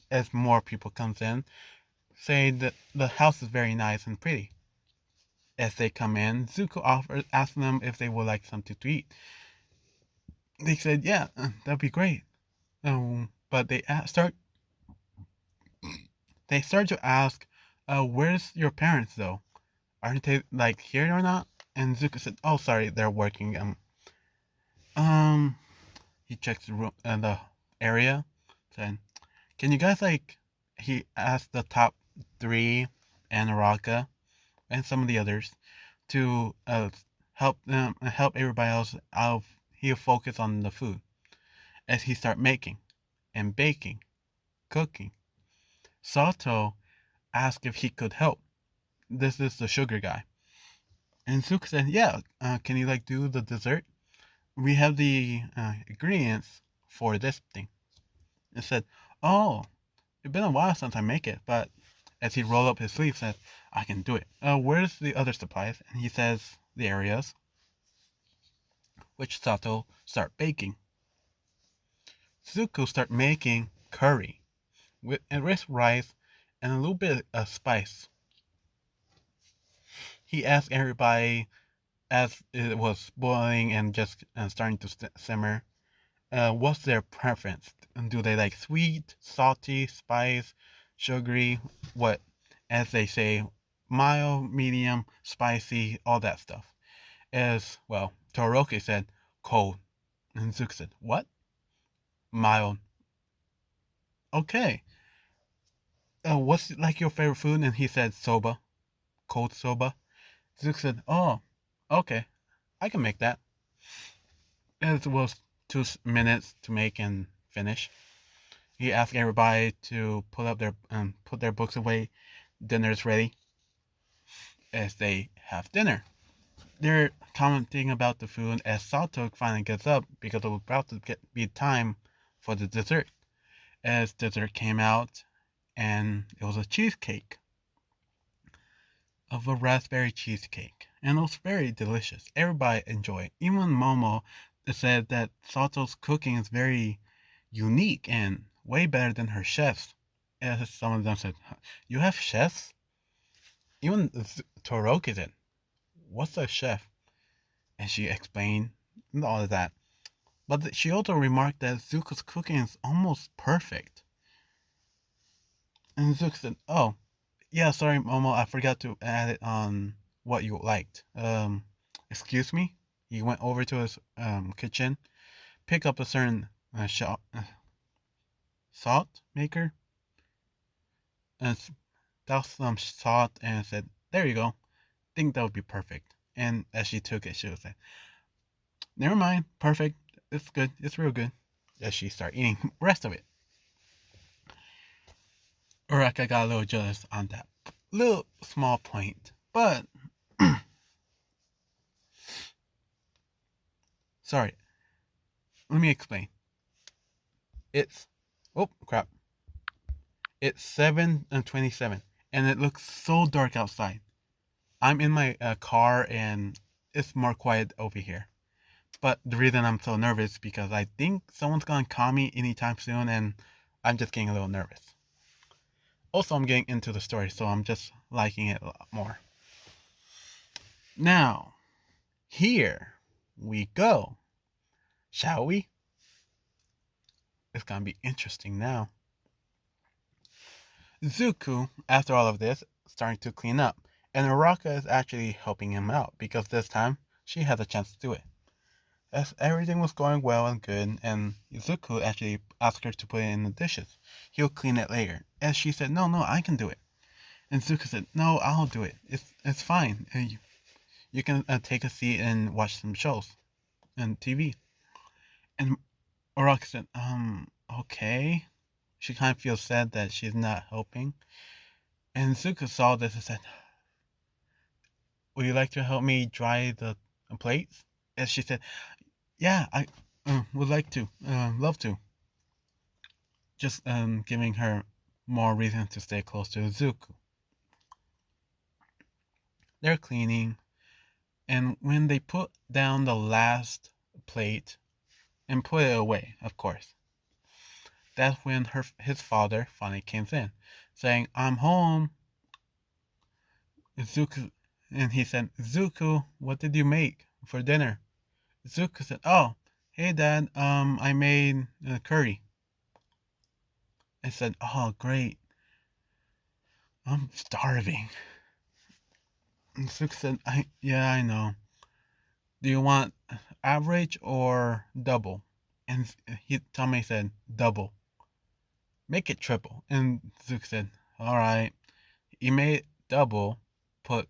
As more people comes in, say that the house is very nice and pretty. As they come in, Zuko asks them if they would like something to eat. They said, yeah, that'd be great. But they start to ask, where's your parents though? Aren't they like here or not? And Zuko said, oh, sorry, they're working. Um, he checks the room, the area. Said, can you guys like? He asked the top three and Araka and some of the others to help everybody else out. He'll focus on the food as he start making and baking, cooking. Sato asked if he could help. This is the sugar guy, and Zuko said, "Yeah, can you like do the dessert? We have the ingredients for this thing." And said, "Oh, it's been a while since I make it, but." As he rolled up his sleeve, said, "I can do it. Where's the other supplies?" And he says the areas, which Sato start baking. Zuko start making curry with rice and a little bit of spice. He asked everybody as it was boiling and just starting to simmer, what's their preference? And do they like sweet, salty, spice, sugary? What, as they say, mild, medium, spicy, all that stuff. As well, Toroki said cold, and Zuko said what? Mild. Okay. What's like your favorite food? And he said soba, cold soba. Zuko said, oh, okay, I can make that. As was 2 minutes to make and finish. He asked everybody to put their books away. Dinner's ready as they have dinner. They're commenting about the food as Saltok finally gets up because it was about to be time for the dessert. As dessert came out, and it was a cheesecake of a raspberry cheesecake, and it was very delicious. Everybody enjoyed it. Even Momo said that Sato's cooking is very unique and way better than her chefs. As some of them said, "You have chefs?" Even Toroki said, "What's a chef?" And she explained all of that. But she also remarked that Zuko's cooking is almost perfect. And Zuko said, "Oh, yeah, sorry, Momo, I forgot to add it on what you liked. Excuse me?" He went over to his kitchen, picked up a certain salt maker, and doused some salt and said, "There you go. Think that would be perfect." And as she took it, she was like, "Never mind, perfect. It's good. It's real good." As she started eating the rest of it, Uraka got a little jealous on that little small point. But, sorry, let me explain. It's, oh crap, it's 7:27, and it looks so dark outside. I'm in my car, and it's more quiet over here. But the reason I'm so nervous is because I think someone's gonna call me anytime soon, and I'm just getting a little nervous. Also, I'm getting into the story, so I'm just liking it a lot more. Now, here we go. Shall we? It's gonna be interesting now. Zuko, after all of this, starting to clean up, and Uraka is actually helping him out because this time she has a chance to do it. As everything was going well and good, and Zuko actually asked her to put it in the dishes. He'll clean it later. And she said, "No, no, I can do it." And Zuko said, "No, I'll do it. It's fine. You can take a seat and watch some shows and TV." And Uraka said, okay." She kind of feels sad that she's not helping. And Zuko saw this and said, "Would you like to help me dry the plates?" And she said, "Yeah, I would like to, love to." Just giving her more reason to stay close to Zuko. They're cleaning, and when they put down the last plate and put it away, of course, that's when his father finally came in, saying, "I'm home." Zuko, and he said, "Zuko, what did you make for dinner?" Zuko said, "Oh, hey Dad, I made curry." I said, "Oh, great, I'm starving." And Zuko said, Yeah, I know. Do you want average or double?" And Tommy said, "Double. Make it triple." And Zuko said, "All right." He made double, put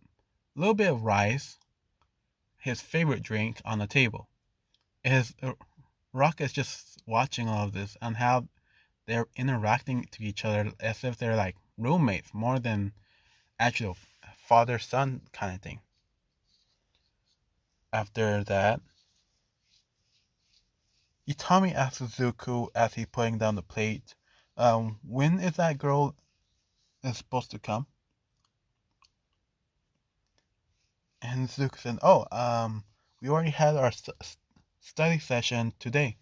a little bit of rice, his favorite drink, on the table. His Rock is just watching all of this and how they're interacting to each other as if they're like roommates more than actual father son kind of thing. After that, Itami asks Zuko as he's putting down the plate, when is that girl is supposed to come? And Zuko said, "Oh, we already had our study session today."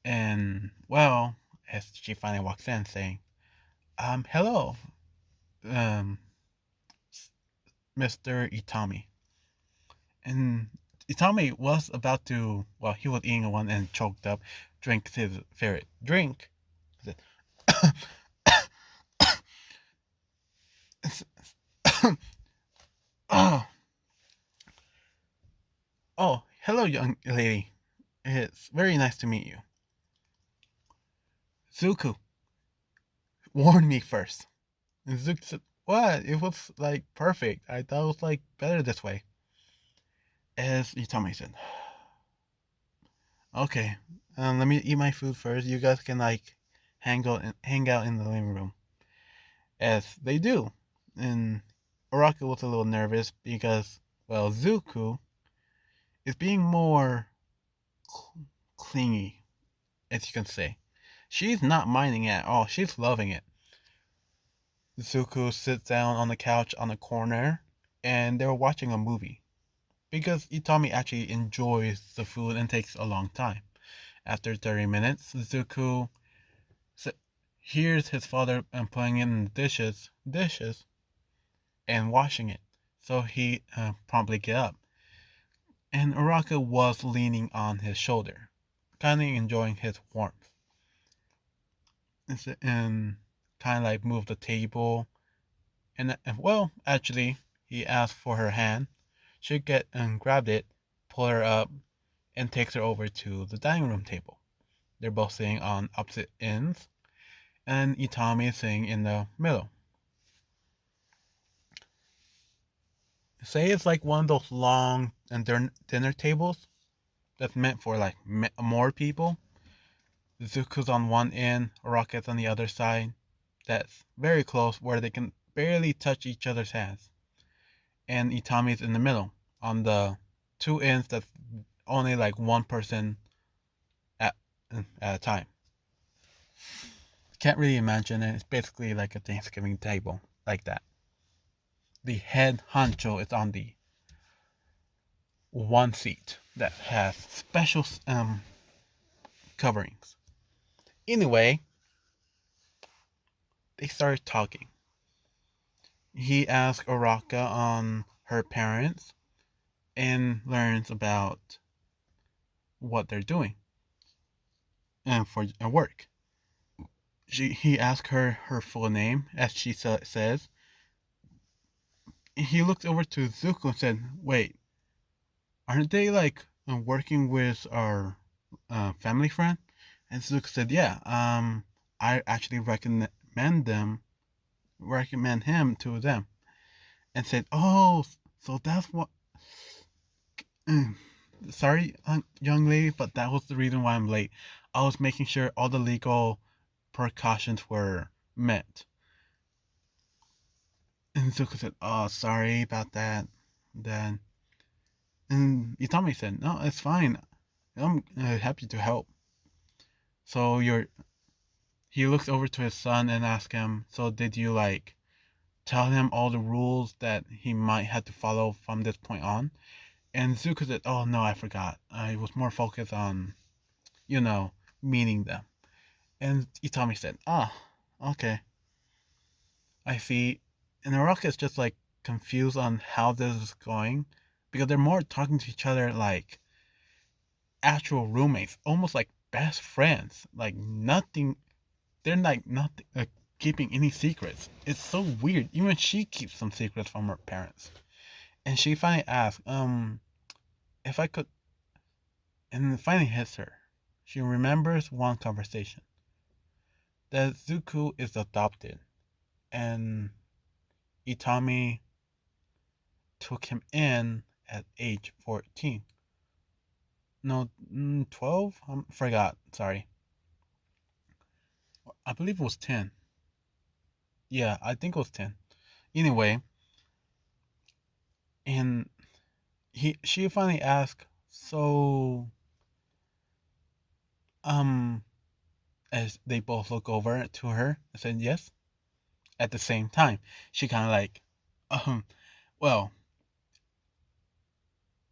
And well, as she finally walks in, saying, "Hello, um, Mr. Itami." And Itami was about to, well, he was eating one and choked up, drank his favorite drink. Oh, oh, hello, young lady. It's very nice to meet you. Zuko warned me first. And Zuko said, "What? It was like perfect. I thought it was like better this way." As Itami said, "Okay, Let me eat my food first. You guys can like hang out in the living room, as they do. And Araka was a little nervous because, well, Zuko is being more clingy, as you can say. She's not minding it at all. She's loving it. Zuko sits down on the couch on the corner, and they're watching a movie because Itami actually enjoys the food and takes a long time. After 30 minutes, Zuko hears his father putting in the dishes, and washing it. So he promptly get up, and Araka was leaning on his shoulder, kind of enjoying his warmth, and kind of like moved the table. And well, actually, he asked for her hand. She get and grabbed it, pull her up, and takes her over to the dining room table. They're both sitting on opposite ends, and Itami is sitting in the middle. Say it's like one of those long and dinner tables that's meant for like more people. Zuko's on one end, Rocket's on the other side. That's very close where they can barely touch each other's hands. And Itami's in the middle on the two ends that's only like one person at, at a time. Can't really imagine it. It's basically like a Thanksgiving table, like that. The head honcho is on the one seat that has special coverings. Anyway, they started talking. He asks Oraka on her parents and learns about what they're doing and for work. He asks her full name, as she says. He looked over to Zuko and said, "Wait, aren't they like working with our family friend?" And Zuko said, "Yeah. I actually recommend him to them." And said, "Oh, so that's what." Mm, sorry, young lady, but that was the reason why I'm late. I was making sure all the legal precautions were met. And Zuko said, "Oh, sorry about that." Then, and Itami said, "No, it's fine. I'm happy to help." So he looks over to his son and asks him, "So did you like tell him all the rules that he might have to follow from this point on?" And Zuko said, "Oh no, I forgot. I was more focused on, you know, meeting them." And Itami said, "Ah, okay, I see." And Naraka is just like confused on how this is going because they're more talking to each other like actual roommates, almost like best friends. Like nothing, they're like not keeping any secrets. It's so weird. Even she keeps some secrets from her parents. And she finally asks, if I could, and it finally hits her. She remembers one conversation that Zuko is adopted, and Itami took him in at age 14. No, 12? I forgot. Sorry. I believe it was 10. Yeah, I think it was 10. Anyway, and she finally asked, so, um, as they both look over to her and said yes at the same time. She kind of like, um, well,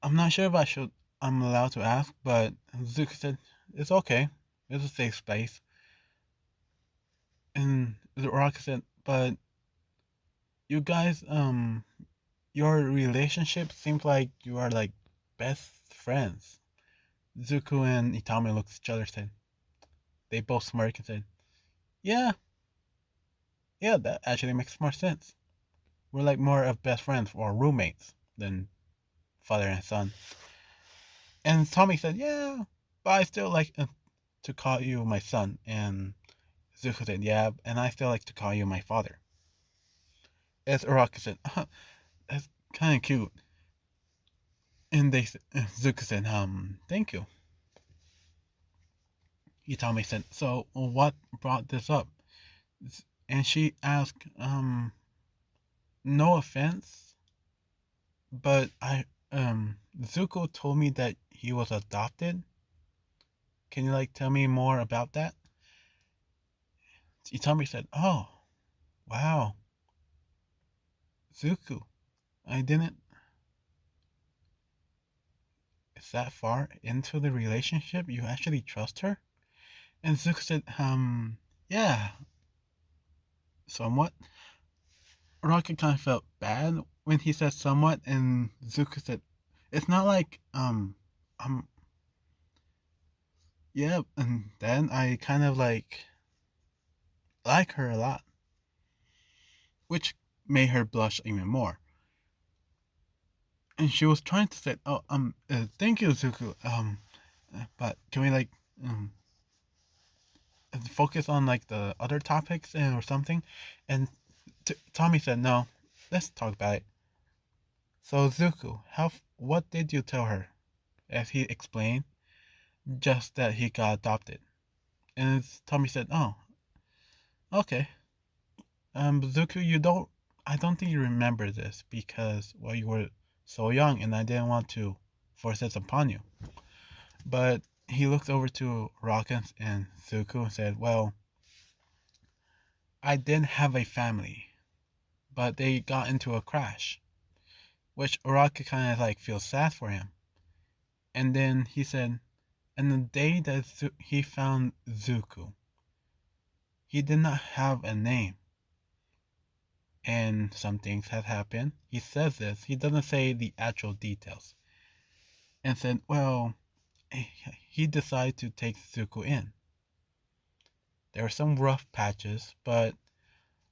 I'm not sure if I'm allowed to ask, but Zuko said, it's okay. It's a safe space. And the Rock said, but you guys, your relationship seems like you are like best friends. Zuko and Itami looked at each other and said, they both smirked and said, yeah, yeah, that actually makes more sense. We're like more of best friends or roommates than father and son. And Tommy said, yeah, but I still like to call you my son. And Zuko said, yeah, and I still like to call you my father. As Uraka said, that's kind of cute. And Zuko said, thank you. Itami said, "So what brought this up?" And she asked, "No offense, but Zuko told me that he was adopted. Can you like tell me more about that?" Itami said, "Oh, wow, Zuko, I didn't. Is that far into the relationship? You actually trust her?" And Zuko said, yeah, somewhat. Rocket kind of felt bad when he said somewhat, and Zuko said, it's not like, yeah, and then I kind of like her a lot, which made her blush even more. And she was trying to say, oh, thank you, Zuko, but can we um, focus on like the other topics or something? And Tommy said, no, let's talk about it. So Zuko, what did you tell her? As he explained, just that he got adopted. And Tommy said, "Oh, okay. Zuko, I don't think you remember this because well, you were so young, and I didn't want to force this upon you." But he looked over to Rockets and Zuko and said, "Well, I didn't have a family, but they got into a crash, which Rocket kind of like feels sad for him." And then he said, "And the day that he found Zuko, he did not have a name, and some things had happened." He says this, he doesn't say the actual details. And said, well, he decided to take Zuko in. There were some rough patches, but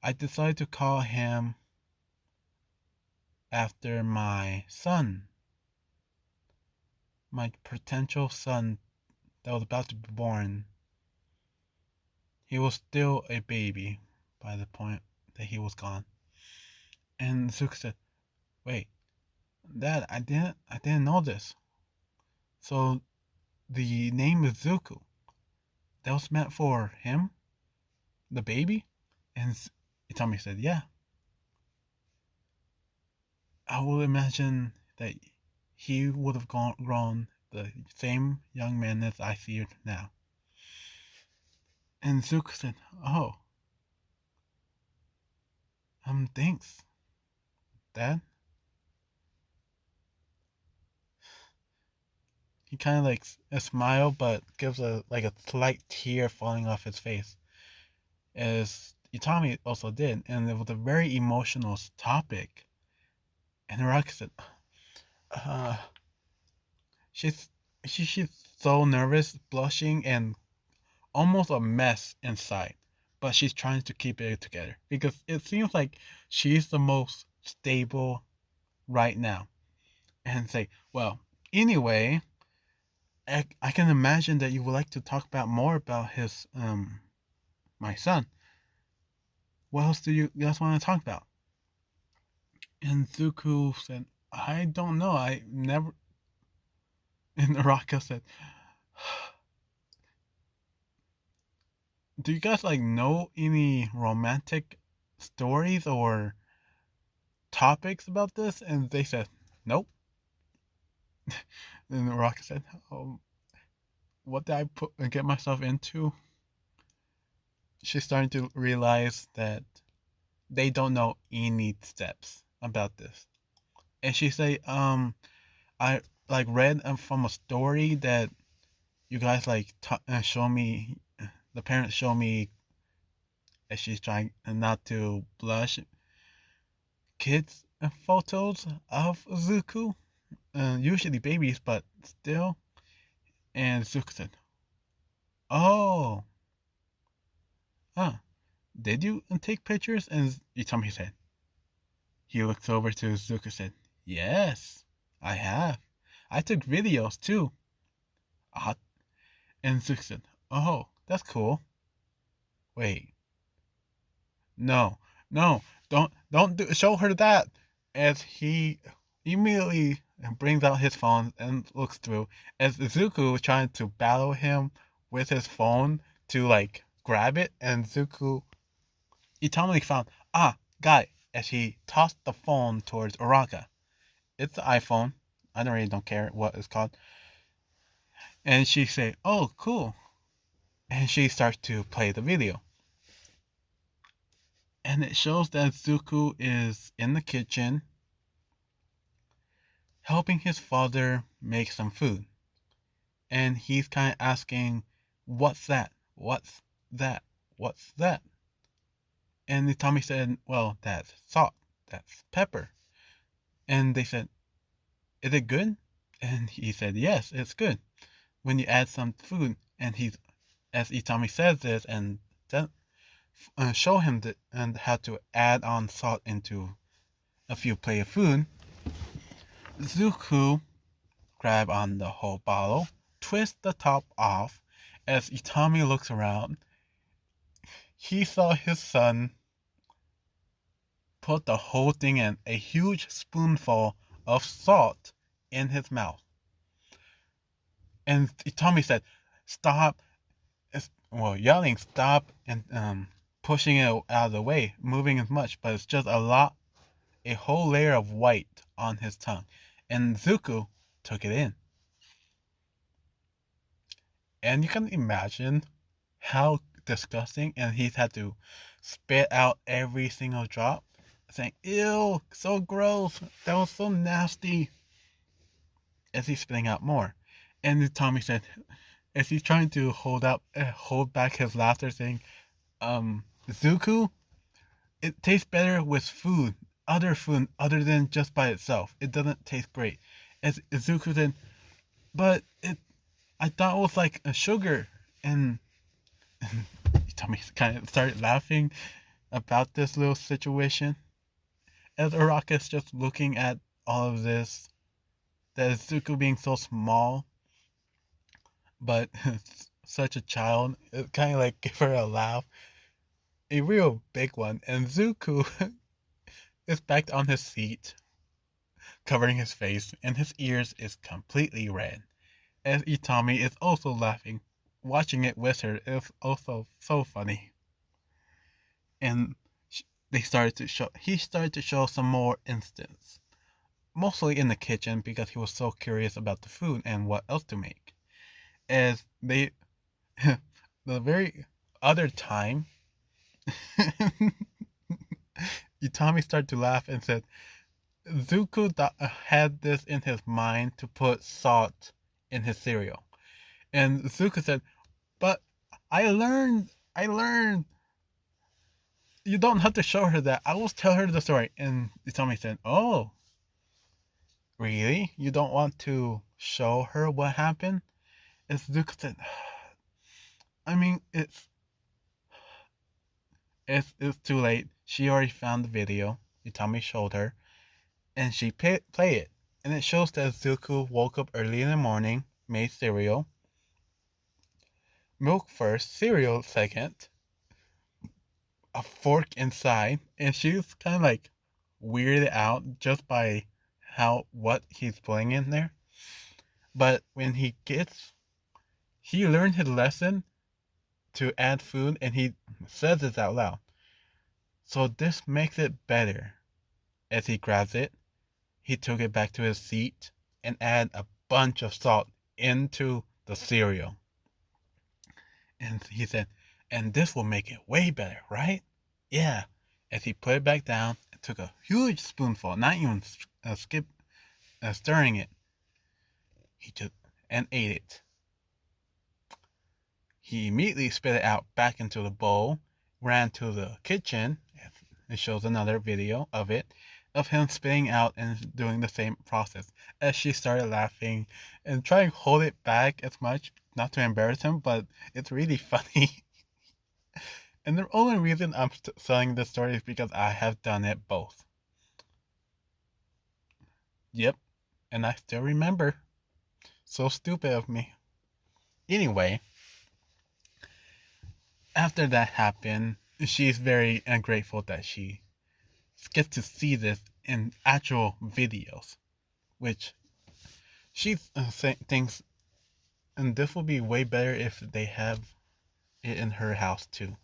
I decided to call him after my son, my potential son that was about to be born. He was still a baby by the point that he was gone. And Zuko said, wait, Dad, I didn't know this. So the name is Zuko. That was meant for him, the baby? And Itami said, yeah. I will imagine that he would have grown the same young man as I see now. And Zuko said, oh, thanks, Dad. He kind of like a smile, but gives a slight tear falling off his face, as Itami also did, and it was a very emotional topic. And Araki said, uh, she's she's so nervous, blushing, and almost a mess inside, but she's trying to keep it together because it seems like she's the most stable right now. And say, well, anyway, I can imagine that you would like to talk about more about his my son. What else do you guys want to talk about? And Zuko said, I don't know. I never. And Naraka said, do you guys like know any romantic stories or topics about this? And they said, nope. And Rocket said, oh, what did I get myself into? She's starting to realize that they don't know any steps about this. And she say, I like read from a story that you guys like show me. The parents show me, as she's trying not to blush, kids photos of Zuko. Usually babies, but still. And Zuko said, "Oh, huh. Did you take pictures?" And Itami said. He looked over to Zuko and said, "Yes, I have. I took videos too." Uh, and Zuko said, "Oh, that's cool. Wait, no, no, show her that." As he immediately brings out his phone and looks through, as Zuko was trying to battle him with his phone to like grab it, and Zuko Itami found, got it, as he tossed the phone towards Uraka. It's the iPhone. I don't care what it's called. And she said, "Oh, cool." And she starts to play the video. And it shows that Zuko is in the kitchen helping his father make some food. And he's kind of asking, "What's that? What's that? What's that?" And Tommy said, "Well, that's salt. That's pepper." And they said, "Is it good?" And he said, "Yes, it's good. When you add some food." And he's, as Itami says this, and then show him and how to add on salt into a few plate of food. Zuko grab on the whole bottle, twist the top off. As Itami looks around, he saw his son put the whole thing in, a huge spoonful of salt in his mouth. And Itami said, "Stop!" Well, yelling, "Stop!" and pushing it out of the way, moving as much, but it's just a whole layer of white on his tongue. And Zuko took it in. And you can imagine how disgusting, and he's had to spit out every single drop, saying, "Ew, so gross, that was so nasty," as he's spitting out more. And Tommy said, as he's trying to hold back his laughter, saying, "Zuko, it tastes better with food other than just by itself. It doesn't taste great." As Zuko said, "But I thought it was like a sugar," and Tommy kind of started laughing about this little situation. As Araka's just looking at all of this, that Zuko being so small, but such a child, it kind of like gave her a laugh, a real big one. And Zuko is back on his seat, covering his face, and his ears is completely red. As Itami is also laughing, watching it with her is also so funny. And he started to show some more instance, mostly in the kitchen because he was so curious about the food and what else to make. As they, the very other time, Itami started to laugh and said, Zuko had this in his mind to put salt in his cereal. And Zuko said, "But I learned. You don't have to show her that. I will tell her the story." And Itami said, "Oh, really? You don't want to show her what happened?" And Zuko said, "I mean, it's too late. She already found the video. Itami showed her, and she play it. And it shows that Zuko woke up early in the morning, made cereal, milk first, cereal second, a fork inside, and she's kind of like weirded out just by what he's putting in there. But when he learned his lesson to add food, and he says this out loud. So this makes it better. As he grabs it, he took it back to his seat and add a bunch of salt into the cereal. And he said, "And this will make it way better, right?" "Yeah." As he put it back down and took a huge spoonful, not even stirring it, he just and ate it. He immediately spit it out back into the bowl, ran to the kitchen. It shows another video of it, of him spitting out and doing the same process. As she started laughing and trying to hold it back as much, not to embarrass him, but it's really funny. And the only reason I'm telling this story is because I have done it both. Yep, and I still remember. So stupid of me. Anyway, after that happened, she's very ungrateful that she gets to see this in actual videos, which she thinks And this will be way better if they have it in her house too.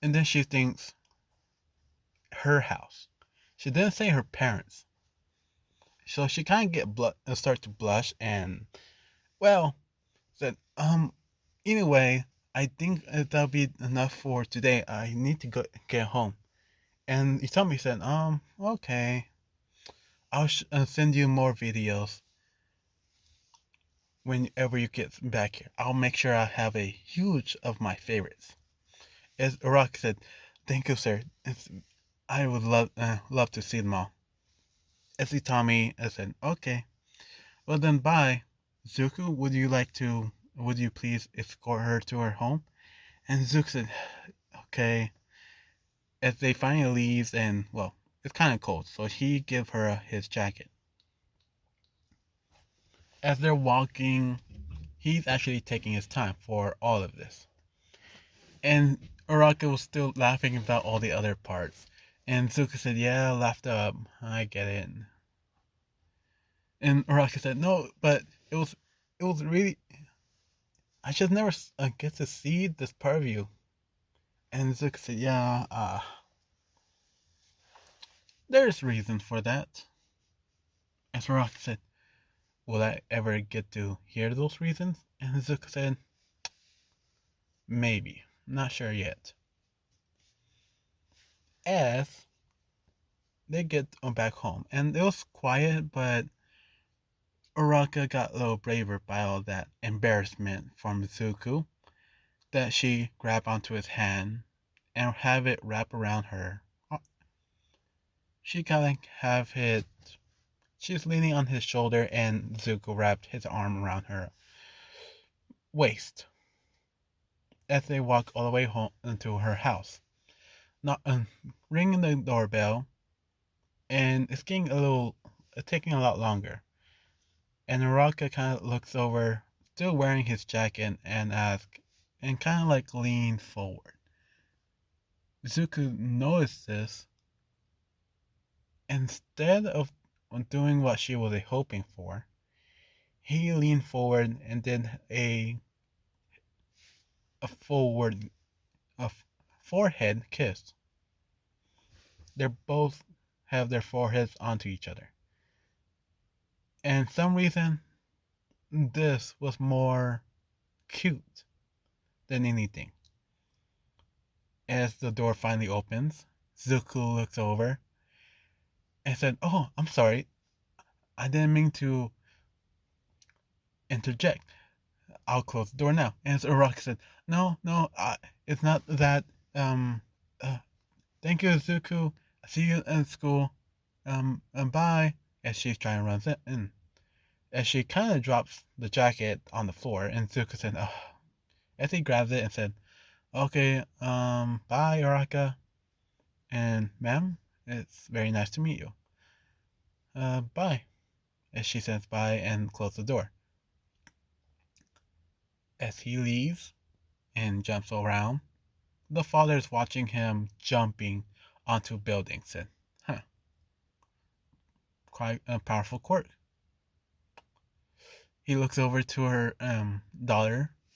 And then she thinks her house. She didn't say her parents. So she kind of start to blush and, well, said, anyway, I think that'll be enough for today. I need to go get home. And Itami said, okay, I'll send you more videos whenever you get back here. I'll make sure I have a huge of my favorites. As Rock said, thank you, sir. I would love to see them all. As Itami said, okay, well then bye. Zuko, would you please escort her to her home? And Zuko said, okay. As they finally leaves and, well, it's kind of cold, so he give her his jacket. As they're walking, he's actually taking his time for all of this. And Uraka was still laughing about all the other parts. And Zuko said, yeah, laughed up. I get it. And Uraka said, no, but it was really, I just never get to see this part of you. And Zuko said, yeah, there's reason for that. And Uraka said, will I ever get to hear those reasons? And Zuko said, maybe. Not sure yet. As they get back home, and it was quiet, but Uraka got a little braver by all that embarrassment from Zuko that she grabbed onto his hand and have it wrap around her. She kind of have it. She's leaning on his shoulder, and Zuko wrapped his arm around her waist as they walk all the way home into her house. Not ringing the doorbell, and it's getting taking a lot longer. And Uraka kind of looks over, still wearing his jacket, and asks, and kind of like leans forward. Zuko noticed this. Instead of doing what she was hoping for, he leaned forward and did a forward a forehead kiss. They both have their foreheads onto each other. And for some reason, this was more cute than anything. As the door finally opens, Zuko looks over and said, "Oh, I'm sorry. I didn't mean to interject. I'll close the door now." And Uraka said, "No, no, it's not that. Um, uh, thank you, Zuko. See you in school. And bye." As she's trying to run in. As she kind of drops the jacket on the floor, and Zuko said, "Oh." As he grabs it and said, "Okay, bye, Uraka. And ma'am, it's very nice to meet you. Bye." As she says bye and closes the door. As he leaves and jumps around, the father is watching him jumping onto buildings and, huh, quite a powerful quirk. He looks over to her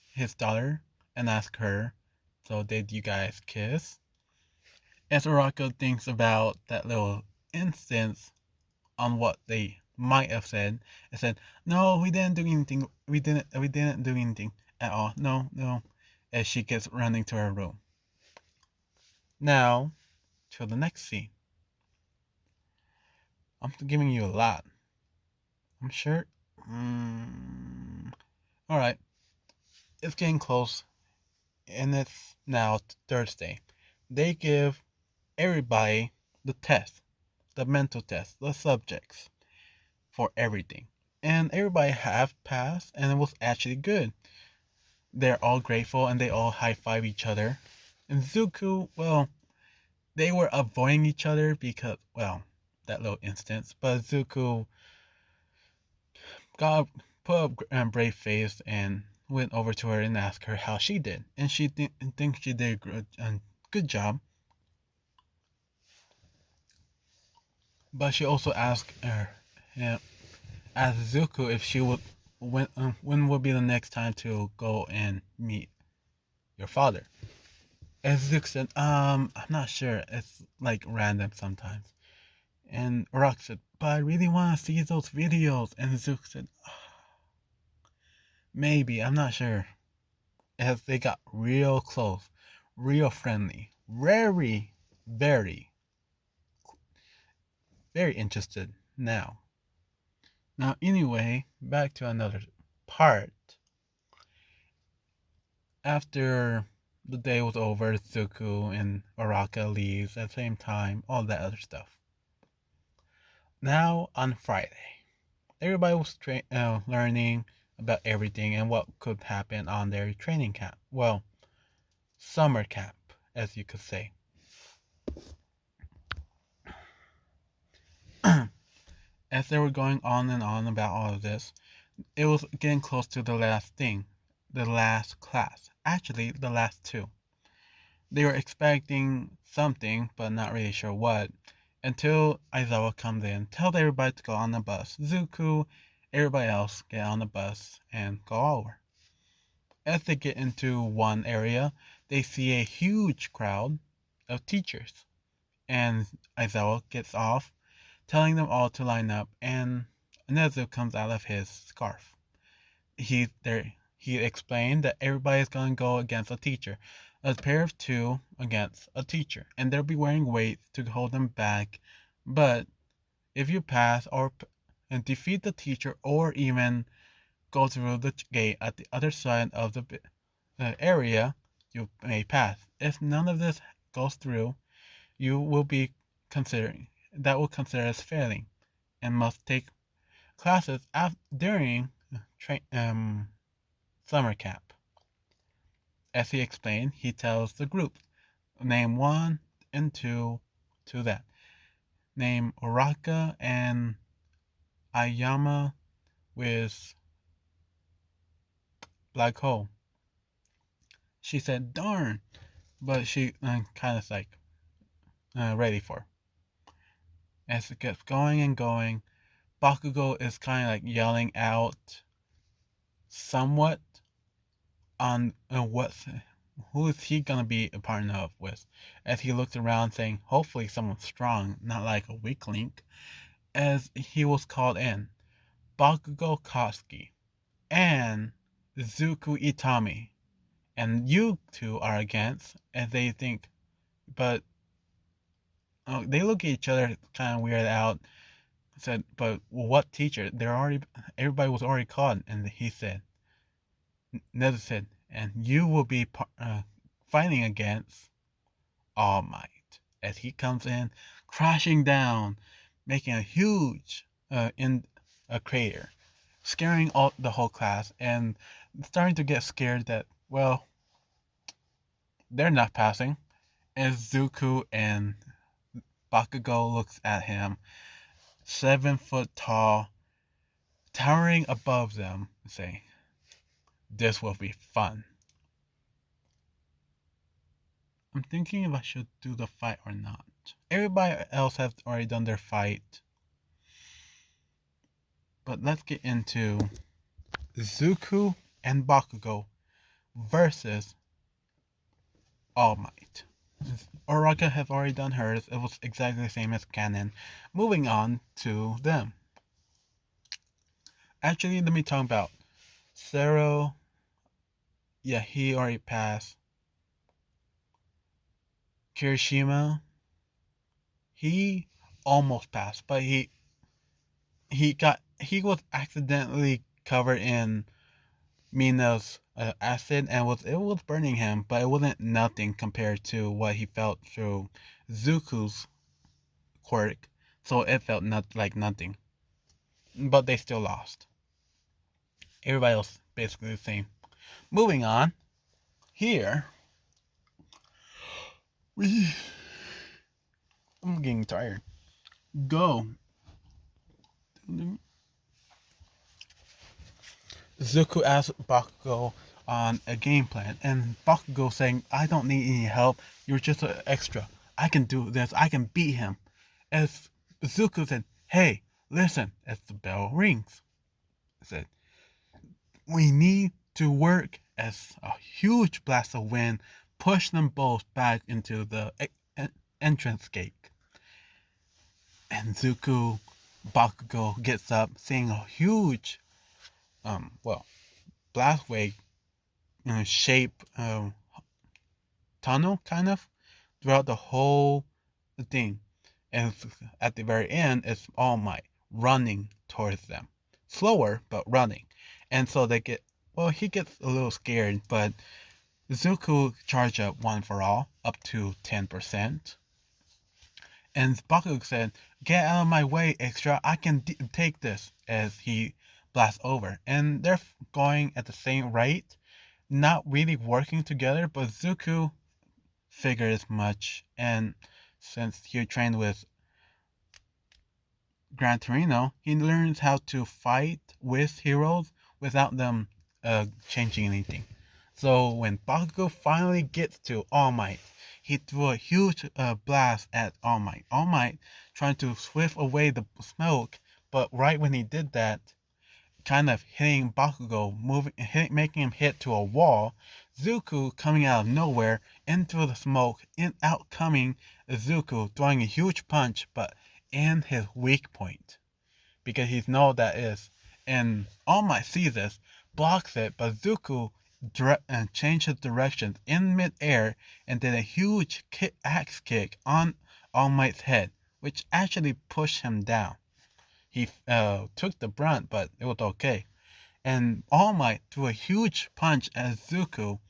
his daughter, and asks her, "So did you guys kiss?" As Uraka thinks about that little instance on what they might have said, and said, "No, we didn't do anything. We didn't do anything at all. No, no." As she gets running to her room. Now, to the next scene. I'm giving you a lot. I'm sure. All right, it's getting close, and it's now Thursday. They give everybody the test, the mental test, the subjects for everything, and everybody have passed, and it was actually good. They're all grateful, and they all high five each other. And Zuko, well, they were avoiding each other because, well, that little instance. But Zuko got put a brave face and went over to her and asked her how she did, and she thinks she did a good job. But she also asked Zuko if she would when will be the next time to go and meet your father? And Zook said, I'm not sure. It's like random sometimes. And Rock said, but I really want to see those videos. And Zook said, maybe, I'm not sure. As they got real close, real friendly, very, very, very interested now. Now, anyway, back to another part. After the day was over, Zuko and Araka leaves at the same time, all that other stuff. Now, on Friday, everybody was learning about everything and what could happen on their training camp. Well, summer camp, as you could say. As they were going on and on about all of this, it was getting close to the last thing, the last class. Actually, the last two. They were expecting something, but not really sure what, until Aizawa comes in, tells everybody to go on the bus. Zuko, everybody else get on the bus and go over. As they get into one area, they see a huge crowd of teachers, and Aizawa gets off, telling them all to line up, and Nezu comes out of his scarf. He explained that everybody is going to go against a teacher, a pair of two against a teacher, and they'll be wearing weights to hold them back. But if you pass or and defeat the teacher, or even go through the gate at the other side of the area, you may pass. If none of this goes through, you will be considering that will consider as failing, and must take classes during summer camp. As he explained, he tells the group, name 1 and 2 to that. Name Oraka and Ayama with black hole. She said, darn, but she kind of like ready for. As it gets going and going, Bakugo is kind of like yelling out somewhat on who is he gonna be a partner of with, as he looks around saying, hopefully someone strong, not like a weak link, as he was called in. Bakugo Koski and Zuku Itami. And you two are against, as they think, but they look at each other kind of weirded out. Said, but what teacher? Everybody was already called, and he said, Nezu said, and you will be fighting against All Might, as he comes in, crashing down, making a huge in a crater, scaring the whole class, and starting to get scared that, well, they're not passing. As Zuko and Bakugo looks at him, 7 foot tall, towering above them, saying, "This will be fun." I'm thinking if I should do the fight or not. Everybody else has already done their fight. But let's get into Zuko and Bakugo versus All Might. Oraka have already done hers. It was exactly the same as canon. Moving on to them. Actually, let me talk about Zero. Yeah, he already passed. Kirishima, he almost passed, but he was accidentally covered in Mina's acid, and it was burning him, but it wasn't nothing compared to what he felt through Zuko's quirk, so it felt not like nothing. But they still lost. Everybody else basically the same. Moving on, here I'm getting tired. Go. Zuko asks Bakugo on a game plan, and Bakugo saying, I don't need any help, you're just an extra. I can do this, I can beat him. As Zuko said, hey, listen, as the bell rings. Said, We need to work as a huge blast of wind pushed them both back into the entrance gate. And Zuko Bakugo gets up, seeing a huge, well, blast wave shape tunnel, kind of, throughout the whole thing. And at the very end, it's All Might running towards them. Slower, but running. And so they get, well, he gets a little scared, but Zuko charged up one for all, up to 10%. And Baku said, "Get out of my way, extra. I can take this," as he blasts over. And they're going at the same rate, not really working together, but Zuko figured as much. And since he trained with Gran Torino, he learns how to fight with heroes without them changing anything. So when Bakugo finally gets to All Might, he threw a huge blast at All Might. All Might trying to swift away the smoke, but right when he did that, kind of hitting Bakugo, making him hit to a wall. Zuko coming out of nowhere into the smoke, out coming Zuko throwing a huge punch, but in his weak point, because he knows that is. And All Might sees this, blocks it, but Zuko changed his direction in midair and did a huge axe kick on All Might's head, which actually pushed him down. He took the brunt, but it was okay. And All Might threw a huge punch at Zuko,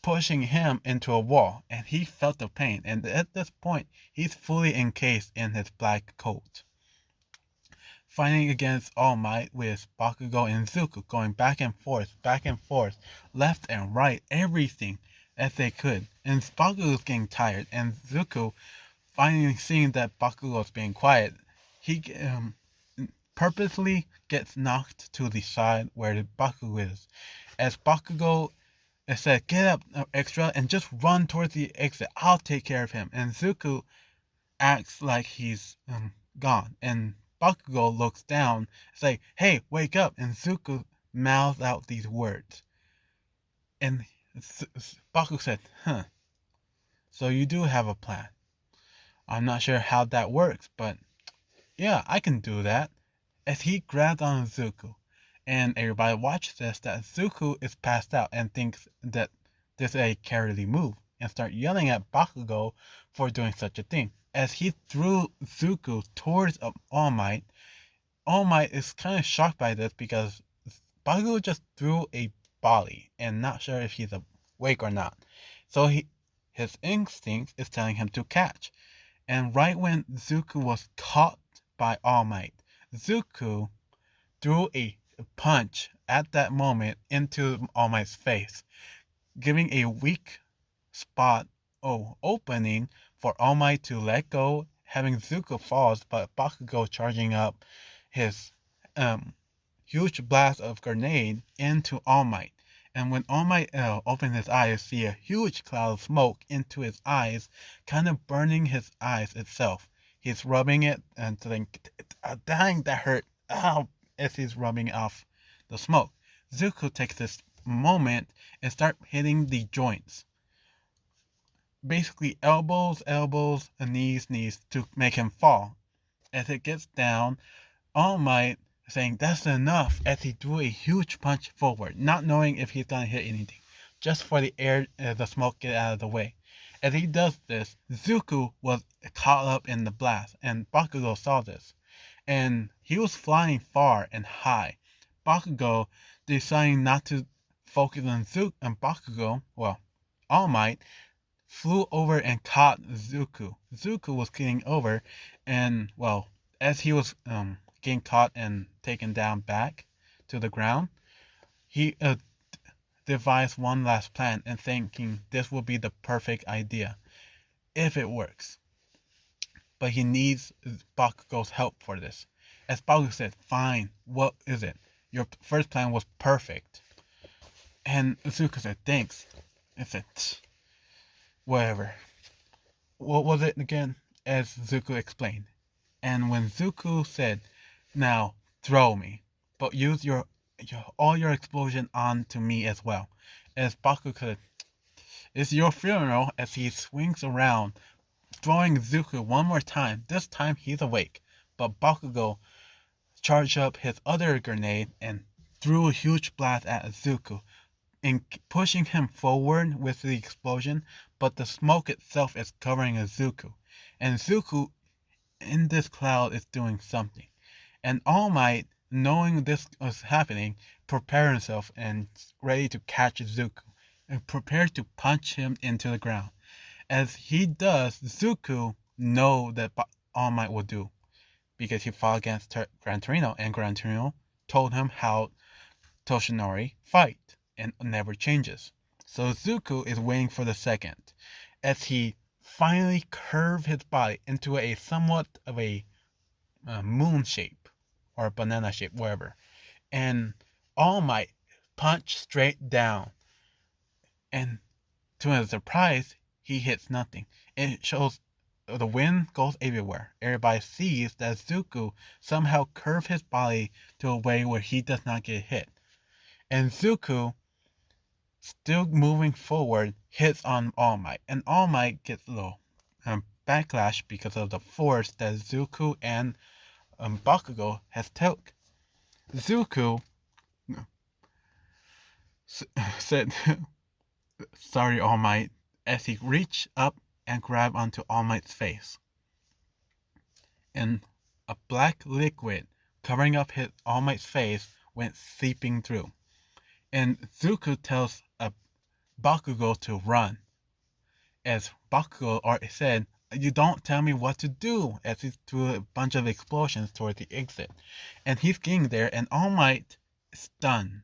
pushing him into a wall, and he felt the pain. And at this point, he's fully encased in his black coat. Fighting against All Might with Bakugo and Zuko going back and forth, left and right, everything as they could. And Bakugo's getting tired, and Zuko, finally seeing that Bakugo's being quiet, he purposely gets knocked to the side where the Bakugo is. As Bakugo said, "Get up, extra, and just run towards the exit. I'll take care of him." And Zuko acts like he's gone. And Bakugo looks down, say, "Hey, wake up!" And Zuko mouths out these words. And Bakugo said, "Huh, so you do have a plan. I'm not sure how that works, but yeah, I can do that." As he grabs on Zuko, and everybody watches this, that Zuko is passed out and thinks that this is a cowardly move, and start yelling at Bakugo for doing such a thing. As he threw Zuko towards All Might, All Might is kind of shocked by this because Bakugo just threw a volley and not sure if he's awake or not. So his instinct is telling him to catch. And right when Zuko was caught by All Might, Zuko threw a punch at that moment into All Might's face, giving a weak spot opening for All Might to let go, having Zuko falls, but Bakugo charging up his huge blast of grenade into All Might. And when All Might opened his eyes, see a huge cloud of smoke into his eyes, kind of burning his eyes itself. He's rubbing it and saying, "Dang, that hurt!" Ow, as he's rubbing off the smoke. Zuko takes this moment and start hitting the joints. Basically elbows, and knees to make him fall. As it gets down, All Might saying that's enough as he threw a huge punch forward, not knowing if he's gonna hit anything, just for the air, the smoke get out of the way. As he does this, Zuko was caught up in the blast, and Bakugo saw this, and he was flying far and high. Bakugo deciding not to focus on Zuko and Bakugo, well, All Might flew over and caught Zuko. Zuko was getting over, and well, as he was getting caught and taken down back to the ground, he devised one last plan and thinking this will be the perfect idea if it works. But he needs Bakugo's help for this. As Bakugo said, "Fine, what is it? Your first plan was perfect." And Zuko said, "Thanks." I said, "Whatever." What was it again? As Zuko explained. And when Zuko said, "Now throw me, but use your all your explosion onto me as well. As Bakugo, it's your funeral as he swings around, throwing Zuko one more time. This time he's awake, but Bakugo charged up his other grenade and threw a huge blast at Zuko, in pushing him forward with the explosion, but the smoke itself is covering Zuko. And Zuko in this cloud is doing something. And All Might, knowing this was happening, prepared himself and ready to catch Zuko and prepared to punch him into the ground. As he does, Zuko know that All Might will do because he fought against Gran Torino, and Gran Torino told him how Toshinori fight and never changes. So Zuko is waiting for the second as he finally curves his body into a somewhat of a moon shape or banana shape, wherever. And All Might punch straight down. And to his surprise, he hits nothing. It shows the wind goes everywhere. Everybody sees that Zuko somehow curved his body to a way where he does not get hit. And Zuko, still moving forward, hits on All Might. And All Might gets a little backlash because of the force that Zuko and Bakugo has took. Zuko said, "Sorry, All Might," as he reached up and grabbed onto All Might's face. And a black liquid covering up his All Might's face went seeping through. And Zuko tells Bakugo to run. As Bakugo said, "You don't tell me what to do," as he threw a bunch of explosions toward the exit. And he's getting there, and All Might is stunned.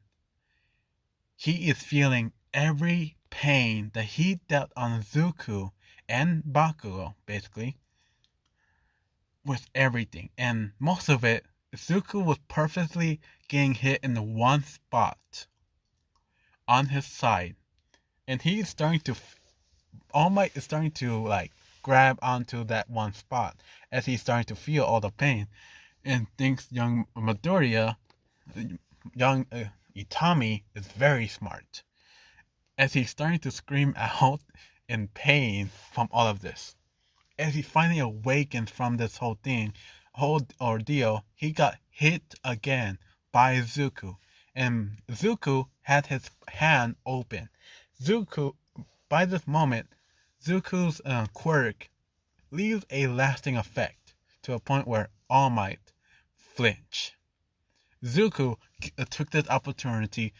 He is feeling every pain that he dealt on Zuko and Bakugo, basically, with everything. And most of it, Zuko was perfectly getting hit in the one spot on his side. And he's starting to, All Might is starting to like grab onto that one spot as he's starting to feel all the pain. And thinks young Midoriya, young Itami, is very smart, as he's starting to scream out in pain from all of this. As he finally awakens from this whole ordeal, he got hit again by Zuko. And Zuko had his hand open. Zuko, by this moment, Zuko's quirk leaves a lasting effect to a point where All Might flinch. Zuko took this opportunity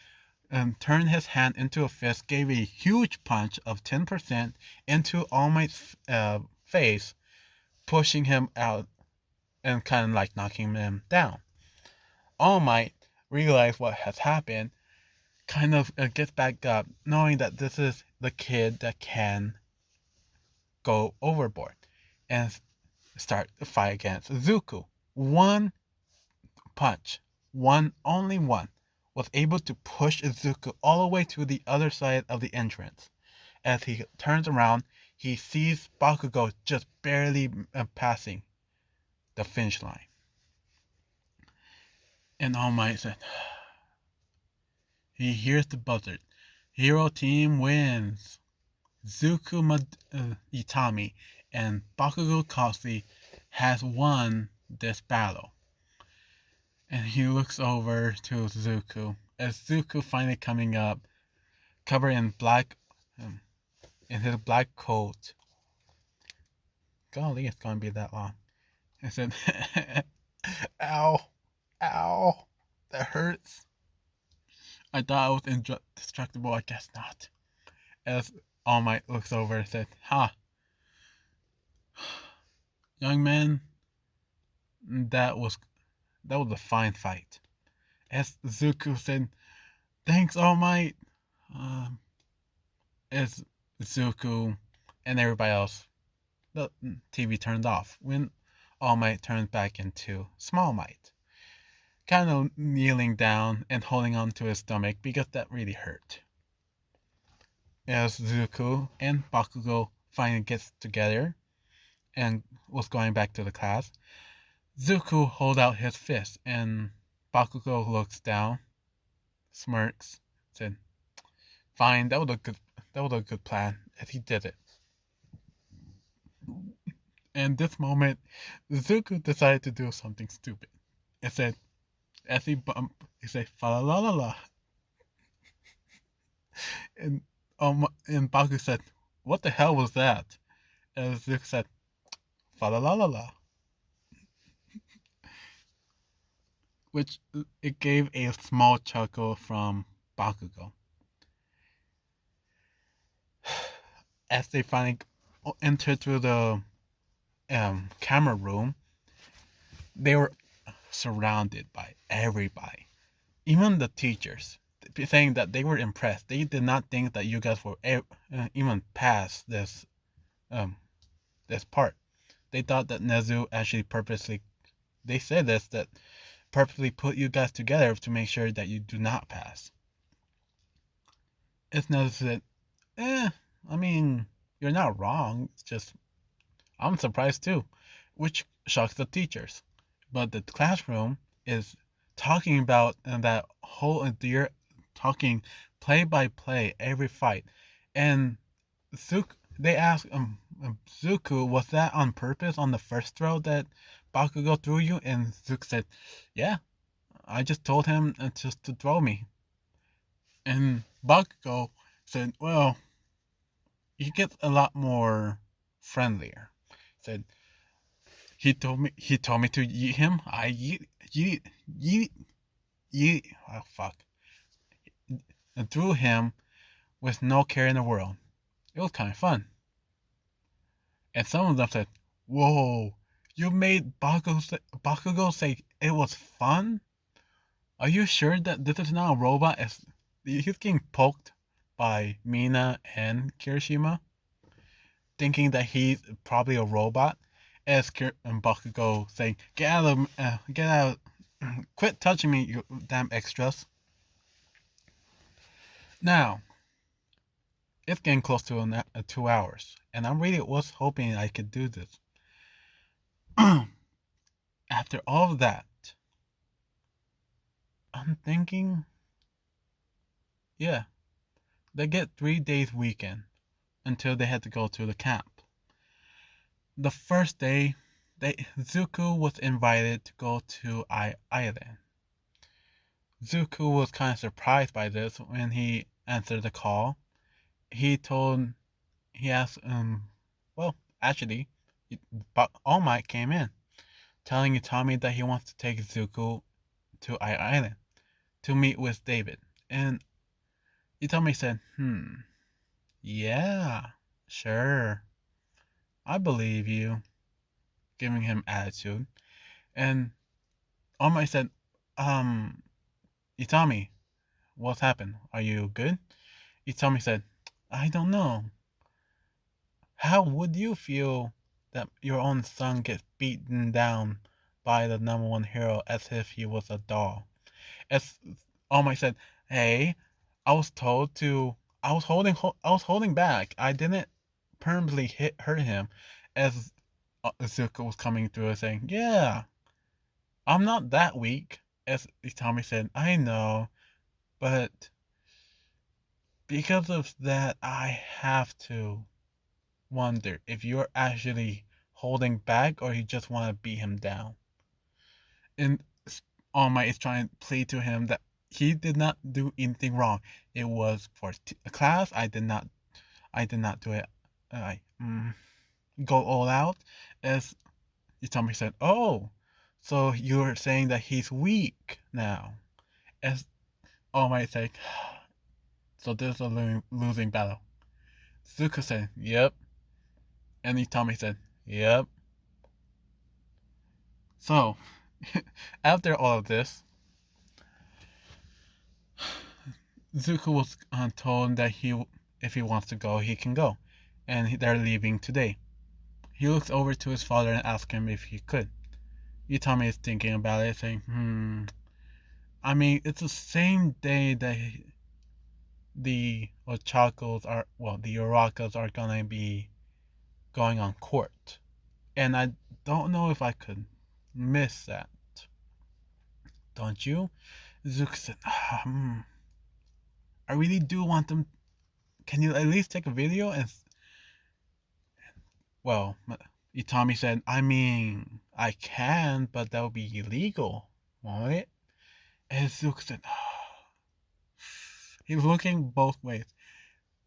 and turned his hand into a fist, gave a huge punch of 10% into All Might's face, pushing him out and kind of like knocking him down. All Might realize what has happened, kind of gets back up, knowing that this is the kid that can go overboard, and start the fight against Zuko. One punch, only one, was able to push Izuku all the way to the other side of the entrance. As he turns around, he sees Bakugo just barely passing the finish line. And All Might said, he hears the buzzer. Hero team wins. Zuko Itami and Bakugo Cosplay has won this battle. And he looks over to Zuko as Zuko finally coming up, covered in black, in his black coat. Golly, it's gonna be that long. I said, "Ow, ow, that hurts." I thought I was indestructible. I guess not. As All Might looks over and said, "Ha, young man, that was a fine fight." As Zuko said, "Thanks, All Might." As Zuko and everybody else, the TV turned off when All Might turned back into Small Might, kind of kneeling down and holding on to his stomach because that really hurt. As Zuko and Bakugo finally gets together and was going back to the class, Zuko holds out his fist and Bakugo looks down smirks, said, "Fine, that was a good plan," as he did it. And this moment, Zuko decided to do something stupid. It said, as he said, "Fa la la la la," and Baku said, "What the hell was that?" And Zuko said, "Fa la la la la," which it gave a small chuckle from Bakugo. As they finally entered through the camera room, they were surrounded by everybody, even the teachers, saying that they were impressed. They did not think that you guys were even past um, this part. They thought that Nezu actually purposely, they said this, that purposely put you guys together to make sure that you do not pass. As Nezu said, I mean, you're not wrong. It's just, I'm surprised too, which shocks the teachers. But the classroom is talking about that whole entire talking play by play every fight, and they asked Zuko, was that on purpose on the first throw that Bakugo threw you? And Zuko said, yeah, I just told him just to throw me. And Bakugo said, well, he gets a lot more friendlier. Said, he told me to eat him. I eat oh fuck. And threw him with no care in the world. It was kind of fun. And some of them said, "Whoa, you made Bakugo say it was fun? Are you sure that this is not a robot?" As he's getting poked by Mina and Kirishima, thinking that he's probably a robot. As and Bakugo saying, get out, quit touching me, you damn extras." Now, it's getting close to 2 hours, and I really was hoping I could do this. After all of that, I'm thinking, yeah, they get 3 days weekend until they had to go to the camp. The first day, Zuko was invited to go to Island. Zuko was kind of surprised by this when he answered the call. He told, he asked, well, actually, All Might came in, telling Tommy that he wants to take Zuko to Island to meet with David. And Itami said, yeah, sure, I believe you, giving him attitude. And All Might said, um, Itami, what's happened? Are you good? Itami said, I don't know. How would you feel that your own son gets beaten down by the number one hero as if he was a doll? As All Might said, hey, I was holding back. I didn't permanently hurt him. As Zuko was coming through and saying, yeah, I'm not that weak. As Tommy said, I know, but because of that, I have to wonder if you're actually holding back or you just want to beat him down. And All Might is trying to plead to him that he did not do anything wrong. It was for a class. I did not do it. I go all out. As Tommy said, oh, so you're saying that he's weak now. As All Might said, so this is a losing battle. Zuko said, yep. And Tommy said, yep. So, after all of this, Zuko was told that if he wants to go, he can go. And they're leaving today. He looks over to his father and asks him if he could. Utami is thinking about it, saying, I mean, it's the same day that the the Urakas are gonna be going on court. And I don't know if I could miss that. Don't you? Zuko said, I really do want them. Can you at least take a video?" And well, Itami said, "I mean, I can, but that would be illegal, won't it?" And Zuko said, he's looking both ways.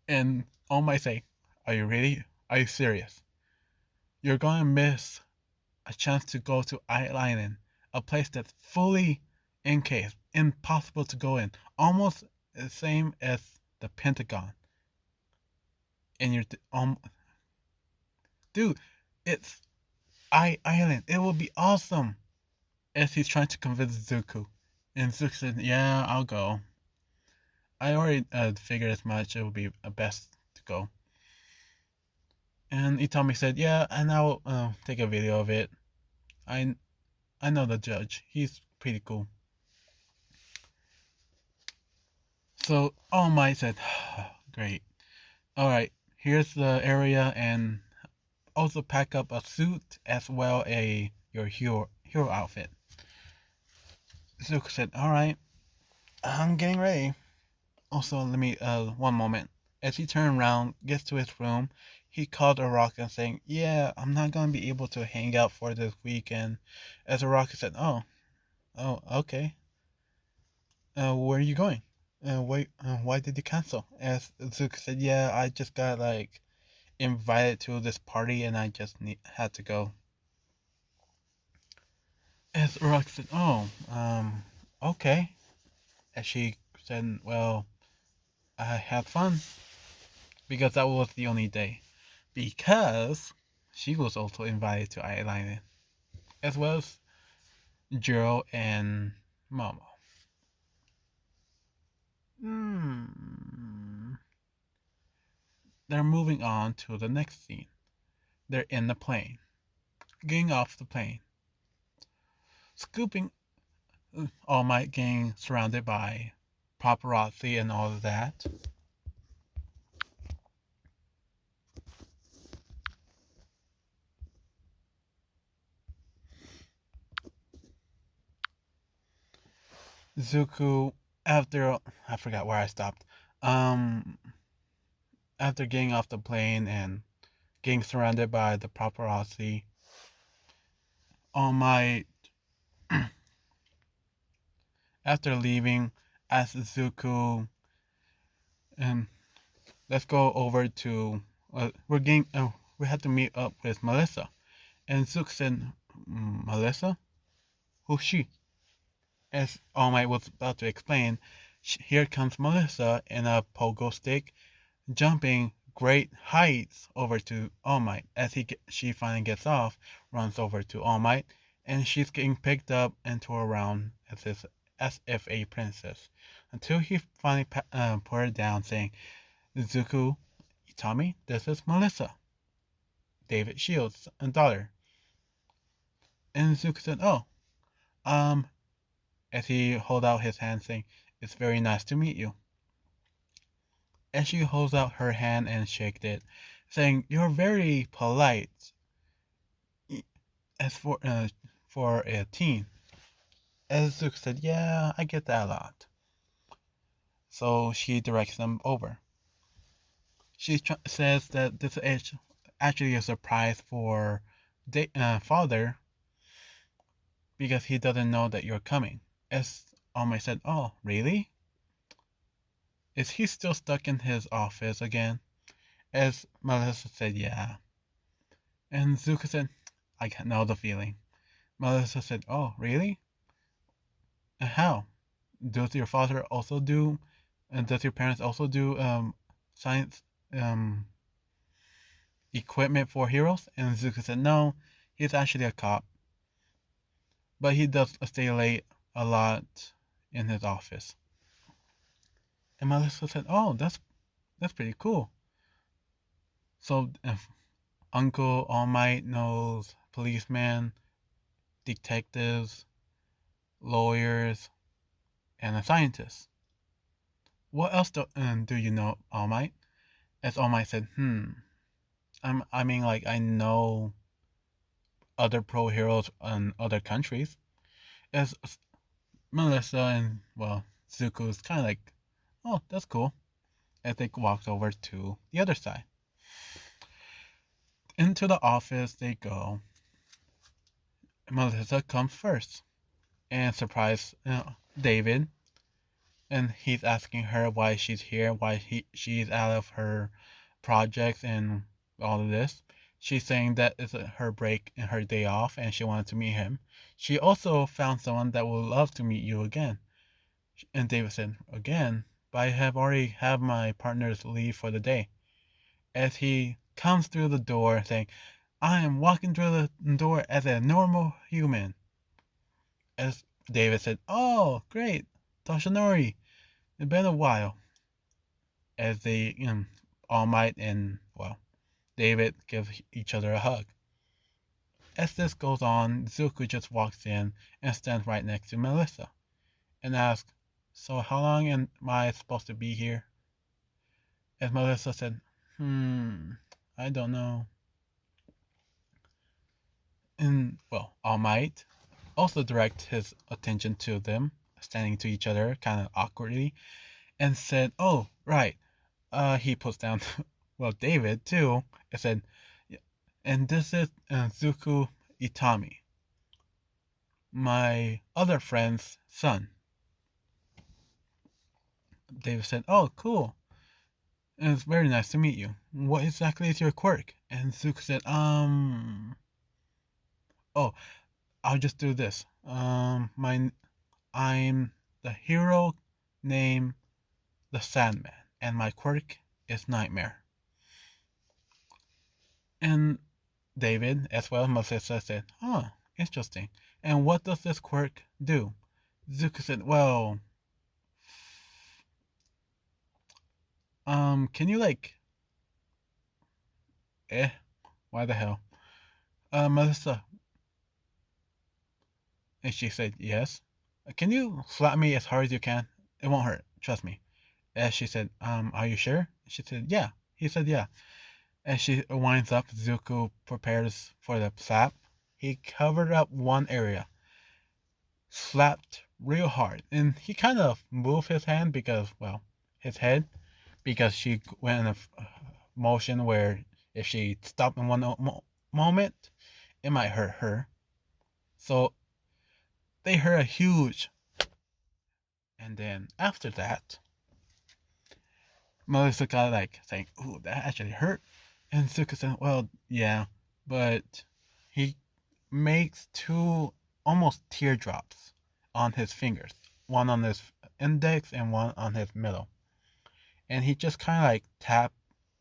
And All Might say, "Are you ready? Are you serious? You're going to miss a chance to go to Island, a place that's fully encased, impossible to go in, almost the same as the Pentagon. And you're, dude, it's Island. It will be awesome." As he's trying to convince Zuko, and Zuko said, "Yeah, I'll go. I already figured as much. It would be best to go." And Itami said, "Yeah, and I'll take a video of it. I I know the judge. He's pretty cool." So All Might said, "Great. All right, here's the area, and also pack up a suit as well a your hero outfit." Zuko said, "All right, I'm getting ready." Also, let me one moment. As he turned around, gets to his room, he called Araka saying, "Yeah, I'm not gonna be able to hang out for this weekend." As Araka said, "Oh, okay. Where are you going? Why did you cancel?" As Zuko said, "Yeah, I just got like invited to this party and I just had to go." As Araka said, okay." As she said, "Well, I had fun," because that was the only day. Because she was also invited to Island, as well as Jiro and Momo. Hmm. They're moving on to the next scene. They're in the plane, getting off the plane, scooping. All Might getting surrounded by paparazzi and all of that. Zuko, after I forgot where I stopped. Um, After getting off the plane and getting surrounded by the paparazzi, All Might, after leaving, asked Zuko, um, "Let's go over to. We're getting. We have to meet up with Melissa." And Zuko said, "Melissa? Who's she?" As All Might was about to explain, here comes Melissa in a pogo stick, jumping great heights over to All Might. As she finally gets off, runs over to All Might, and she's getting picked up and tore around as if a princess, until he finally put her down, saying, "Zuko, Itami, this is Melissa, David Shields' daughter." And Zuko said, "Oh, um," as he hold out his hand, saying, "It's very nice to meet you." And she holds out her hand and shaked it, saying, "You're very polite as for a teen." As Zuko said, "Yeah, I get that a lot." So she directs them over. She says that this is actually a surprise for father, because he doesn't know that you're coming. As Almay said, "Oh, really? Is he still stuck in his office again?" As Melissa said, "Yeah." And Zuko said, "I know the feeling." Melissa said, "Oh, really? How? Does your father also do, and does your parents also do science um, equipment for heroes?" And Zuko said, "No, he's actually a cop, but he does stay late a lot in his office." And Melissa said, "Oh, that's pretty cool." So Uncle All Might knows policemen, detectives, lawyers, and a scientist. What else do you know, All Might? As All Might said, I mean, like, I know other pro heroes in other countries. As Melissa and, well, Zuko is kind of like, oh, that's cool. As they walked over to the other side. Into the office they go. Melissa comes first and surprise David, and he's asking her why she's here, why she's out of her projects and all of this. She's saying that it's her break and her day off, and she wanted to meet him. She also found someone that would love to meet you again. And David said, again, but I have already had my partner's leave for the day. As he comes through the door saying, I am walking through the door as a normal human. As David said, oh, great, Toshinori, it's been a while. As they, All Might and, well, David give each other a hug. As this goes on, Zuko just walks in and stands right next to Melissa and asks, so how long am I supposed to be here? As Melissa said, I don't know. And, well, All Might also directs his attention to them, standing to each other kind of awkwardly, and said, oh, right. He puts down, well, David too, and said, and this is Zuko Itami, my other friend's son. David said, oh, cool. It's very nice to meet you. What exactly is your quirk? And Zuko said, oh, I'll just do this. I'm the hero named the Sandman, and my quirk is Nightmare. And David, as well as Melissa, said, oh, interesting. And what does this quirk do? Zuko said, well, can you why the hell? Melissa, and she said, yes. Can you slap me as hard as you can? It won't hurt, trust me. And she said, are you sure? She said, yeah. He said, yeah. As she winds up, Zuko prepares for the slap. He covered up one area, slapped real hard, and he kind of moved his hand because, well, his head, because she went in a motion where if she stopped in one moment, it might hurt her. So they heard a huge, and then after that, Melissa got saying, "Ooh, that actually hurt," and Zuko said, "Well, yeah, but he makes two almost teardrops on his fingers, one on his index and one on his middle." And he just kind of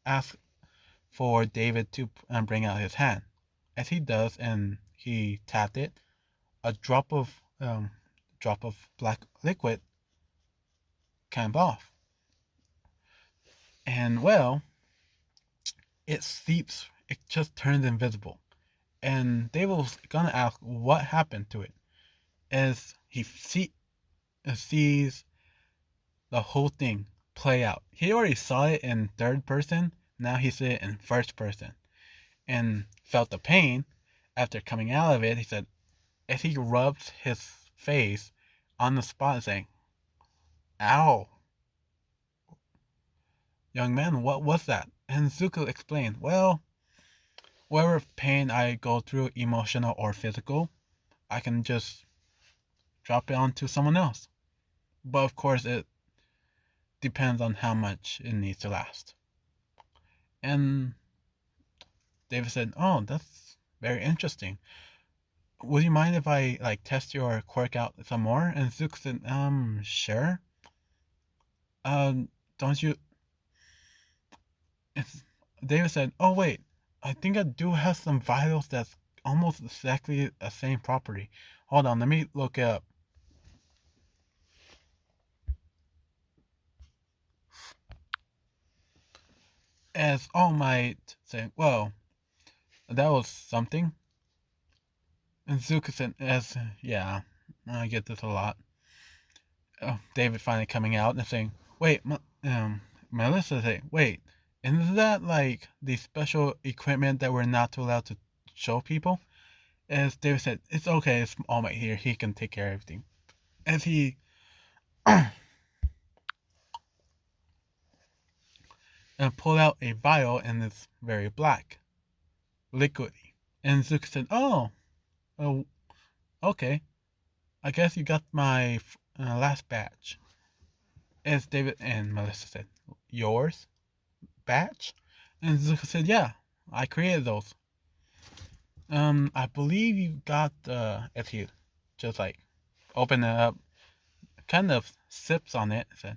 ask for David to bring out his hand. As he does, and he tapped it, a drop of black liquid came off, and well, it seeps. It just turns invisible. And David was gonna ask what happened to it, as he sees the whole thing play out. He already saw it in third person. Now he sees it in first person, and felt the pain after coming out of it. He said, as he rubs his face on the spot, saying, "Ow, young man, what was that?" And Zuko explained, well, whatever pain I go through, emotional or physical, I can just drop it onto someone else. But of course, it depends on how much it needs to last. And David said, oh, that's very interesting. Would you mind if I test your quirk out some more? And Zuko said, sure. Don't you? It's, David said, oh wait, I think I do have some vitals that's almost exactly the same property. Hold on, let me look it up. As All Might say, well, that was something. And Zuko said, as, yeah, I get this a lot. David finally coming out and saying, wait, Melissa saying, wait, isn't that the special equipment that we're not allowed to show people? As David said, it's okay, it's All Might here, he can take care of everything. As he and pulled out a vial and it's very black, liquidy. And Zuko said, oh, okay. I guess you got my last batch. As David and Melissa said, yours? Batch? And Zuko said, yeah, I created those. I believe you got, if you just like open it up, kind of sips on it, and said,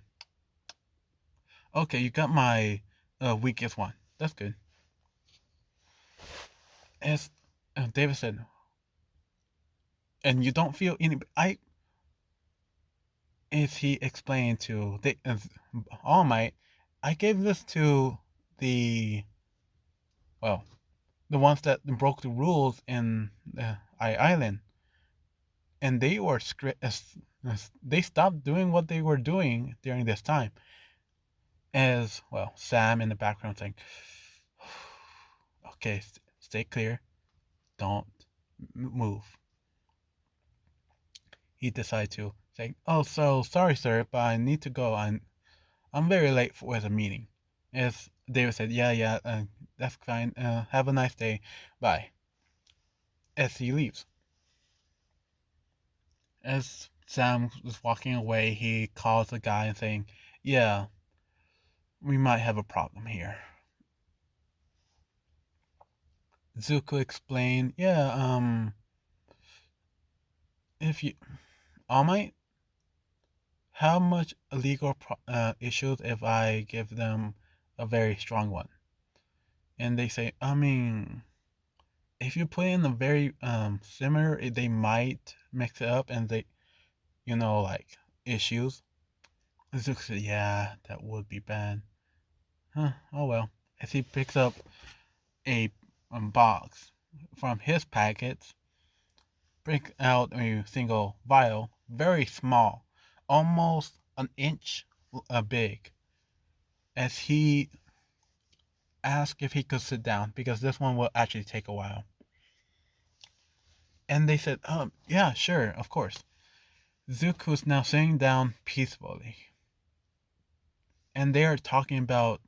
okay, you got my weakest one. That's good. As David said, and you don't feel any. As he explained to All Might, I gave this to the well, the ones that broke the rules in Island, and they were they stopped doing what they were doing during this time. As well, Sam in the background saying, "Okay, stay clear, don't move." He decided to say, "Oh, so sorry, sir, but I need to go. I'm very late for a meeting." As David said, "Yeah, yeah, that's fine. Have a nice day. Bye." As he leaves, as Sam was walking away, he calls the guy and saying, "Yeah, we might have a problem here." Zuko explained, "Yeah, if you, All Might, how much illegal issues if I give them a very strong one?" And they say, "I mean, if you put in a very similar, they might mix it up and they, like issues." Zuko said, "Yeah, that would be bad." Huh, oh well. As he picks up a box from his packets, breaks out a single vial, very small, almost an inch big, as he asked if he could sit down because this one will actually take a while. And they said, yeah, sure, of course." Zuko's now sitting down peacefully. And they are talking about,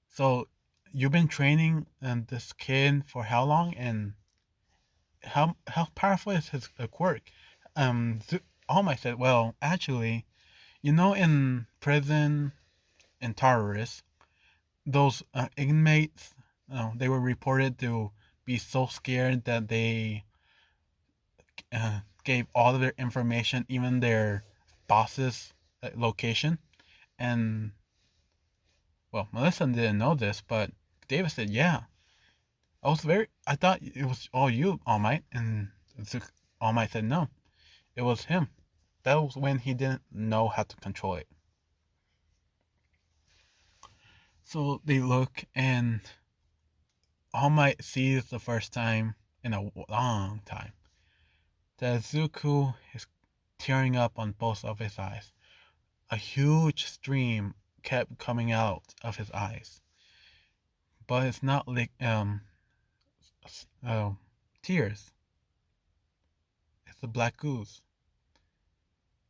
so you've been training this kid for how long, and how powerful is his quirk? All Might said, well, actually, in prison and terrorists, those inmates, they were reported to be so scared that they gave all of their information, even their boss's location. And well, Melissa didn't know this, but David said, "Yeah, I thought it was all you, All Might." And All Might said, "No, it was him. That was when he didn't know how to control it." So they look, and All Might sees the first time in a long time that Zuko is tearing up on both of his eyes. A huge stream kept coming out of his eyes, but it's not like uh, tears. It's a black ooze.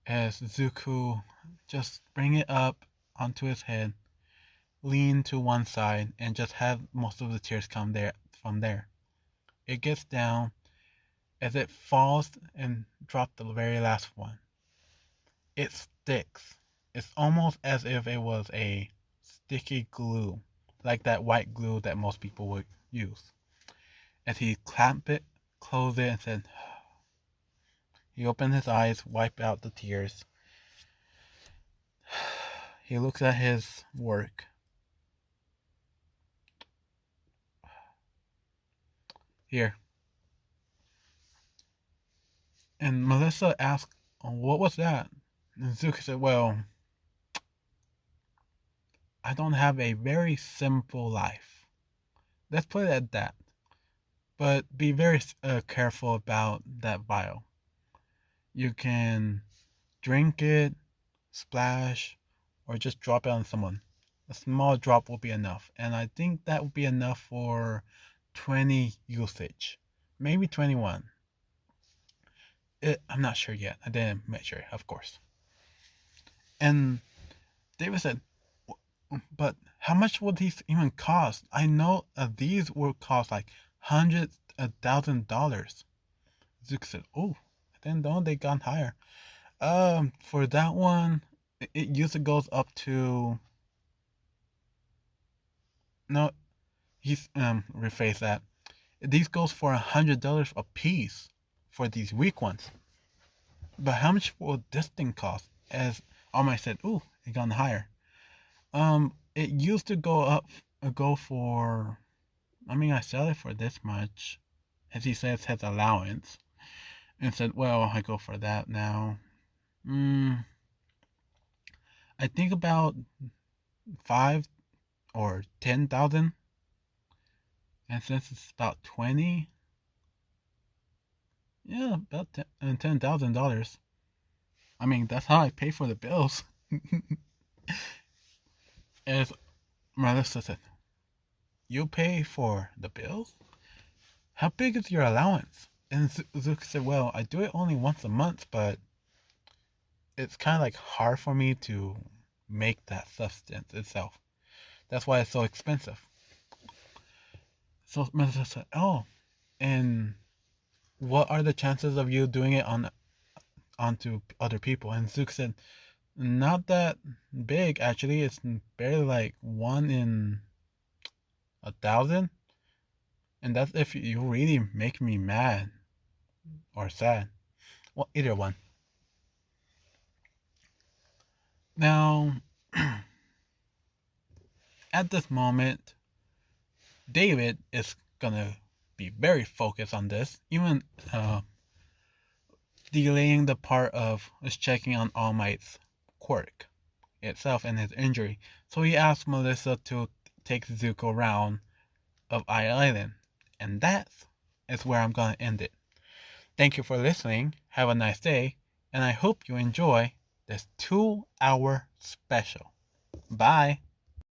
As Zuko just bring it up onto his head, lean to one side, and just have most of the tears come there from there. It gets down as it falls and drops the very last one. It sticks. It's almost as if it was a sticky glue, like that white glue that most people would use. As he clamped it, closed it, and said, he opened his eyes, wiped out the tears. He looks at his work. Here. And Melissa asked, "Oh, what was that?" And Zuko said, well, I don't have a very simple life. Let's put it at that. But be very careful about that vial. You can drink it, splash, or just drop it on someone. A small drop will be enough. And I think that will be enough for 20 usage. Maybe 21. I'm not sure yet. I didn't measure, of course. And David said, But how much would these even cost? I know these will cost like $100,000. Zook said, "Oh, then don't they gone higher?" For that one, it usually goes up to no. He's rephrase that. These goes for $100 a piece for these weak ones. But how much will this thing cost? As Almighty said, "Ooh, it gone higher." It used to go for. I mean, I sell it for this much, as he says his allowance, and said, "Well, I go for that now." Mm, I think about 5 or 10,000, and since it's about 20, yeah, about $10,000. I mean, that's how I pay for the bills. As Melissa said, "You pay for the bills? How big is your allowance?" And Zook said, "Well, I do it only once a month, but it's kind of like hard for me to make that substance itself. That's why it's so expensive." So Melissa said, "Oh, and what are the chances of you doing it onto other people?" And Zook said, "Not that big, actually. It's barely like 1 in 1,000, and that's if you really make me mad or sad. Well, either one." Now, at this moment, David is gonna be very focused on this, even delaying the part of us checking on All Might's quirk itself and his injury. So he asks Melissa to take Zuko around of Island, and that is where I'm gonna end it. Thank you for listening. Have a nice day, and I hope you enjoy this 2-hour special. Bye.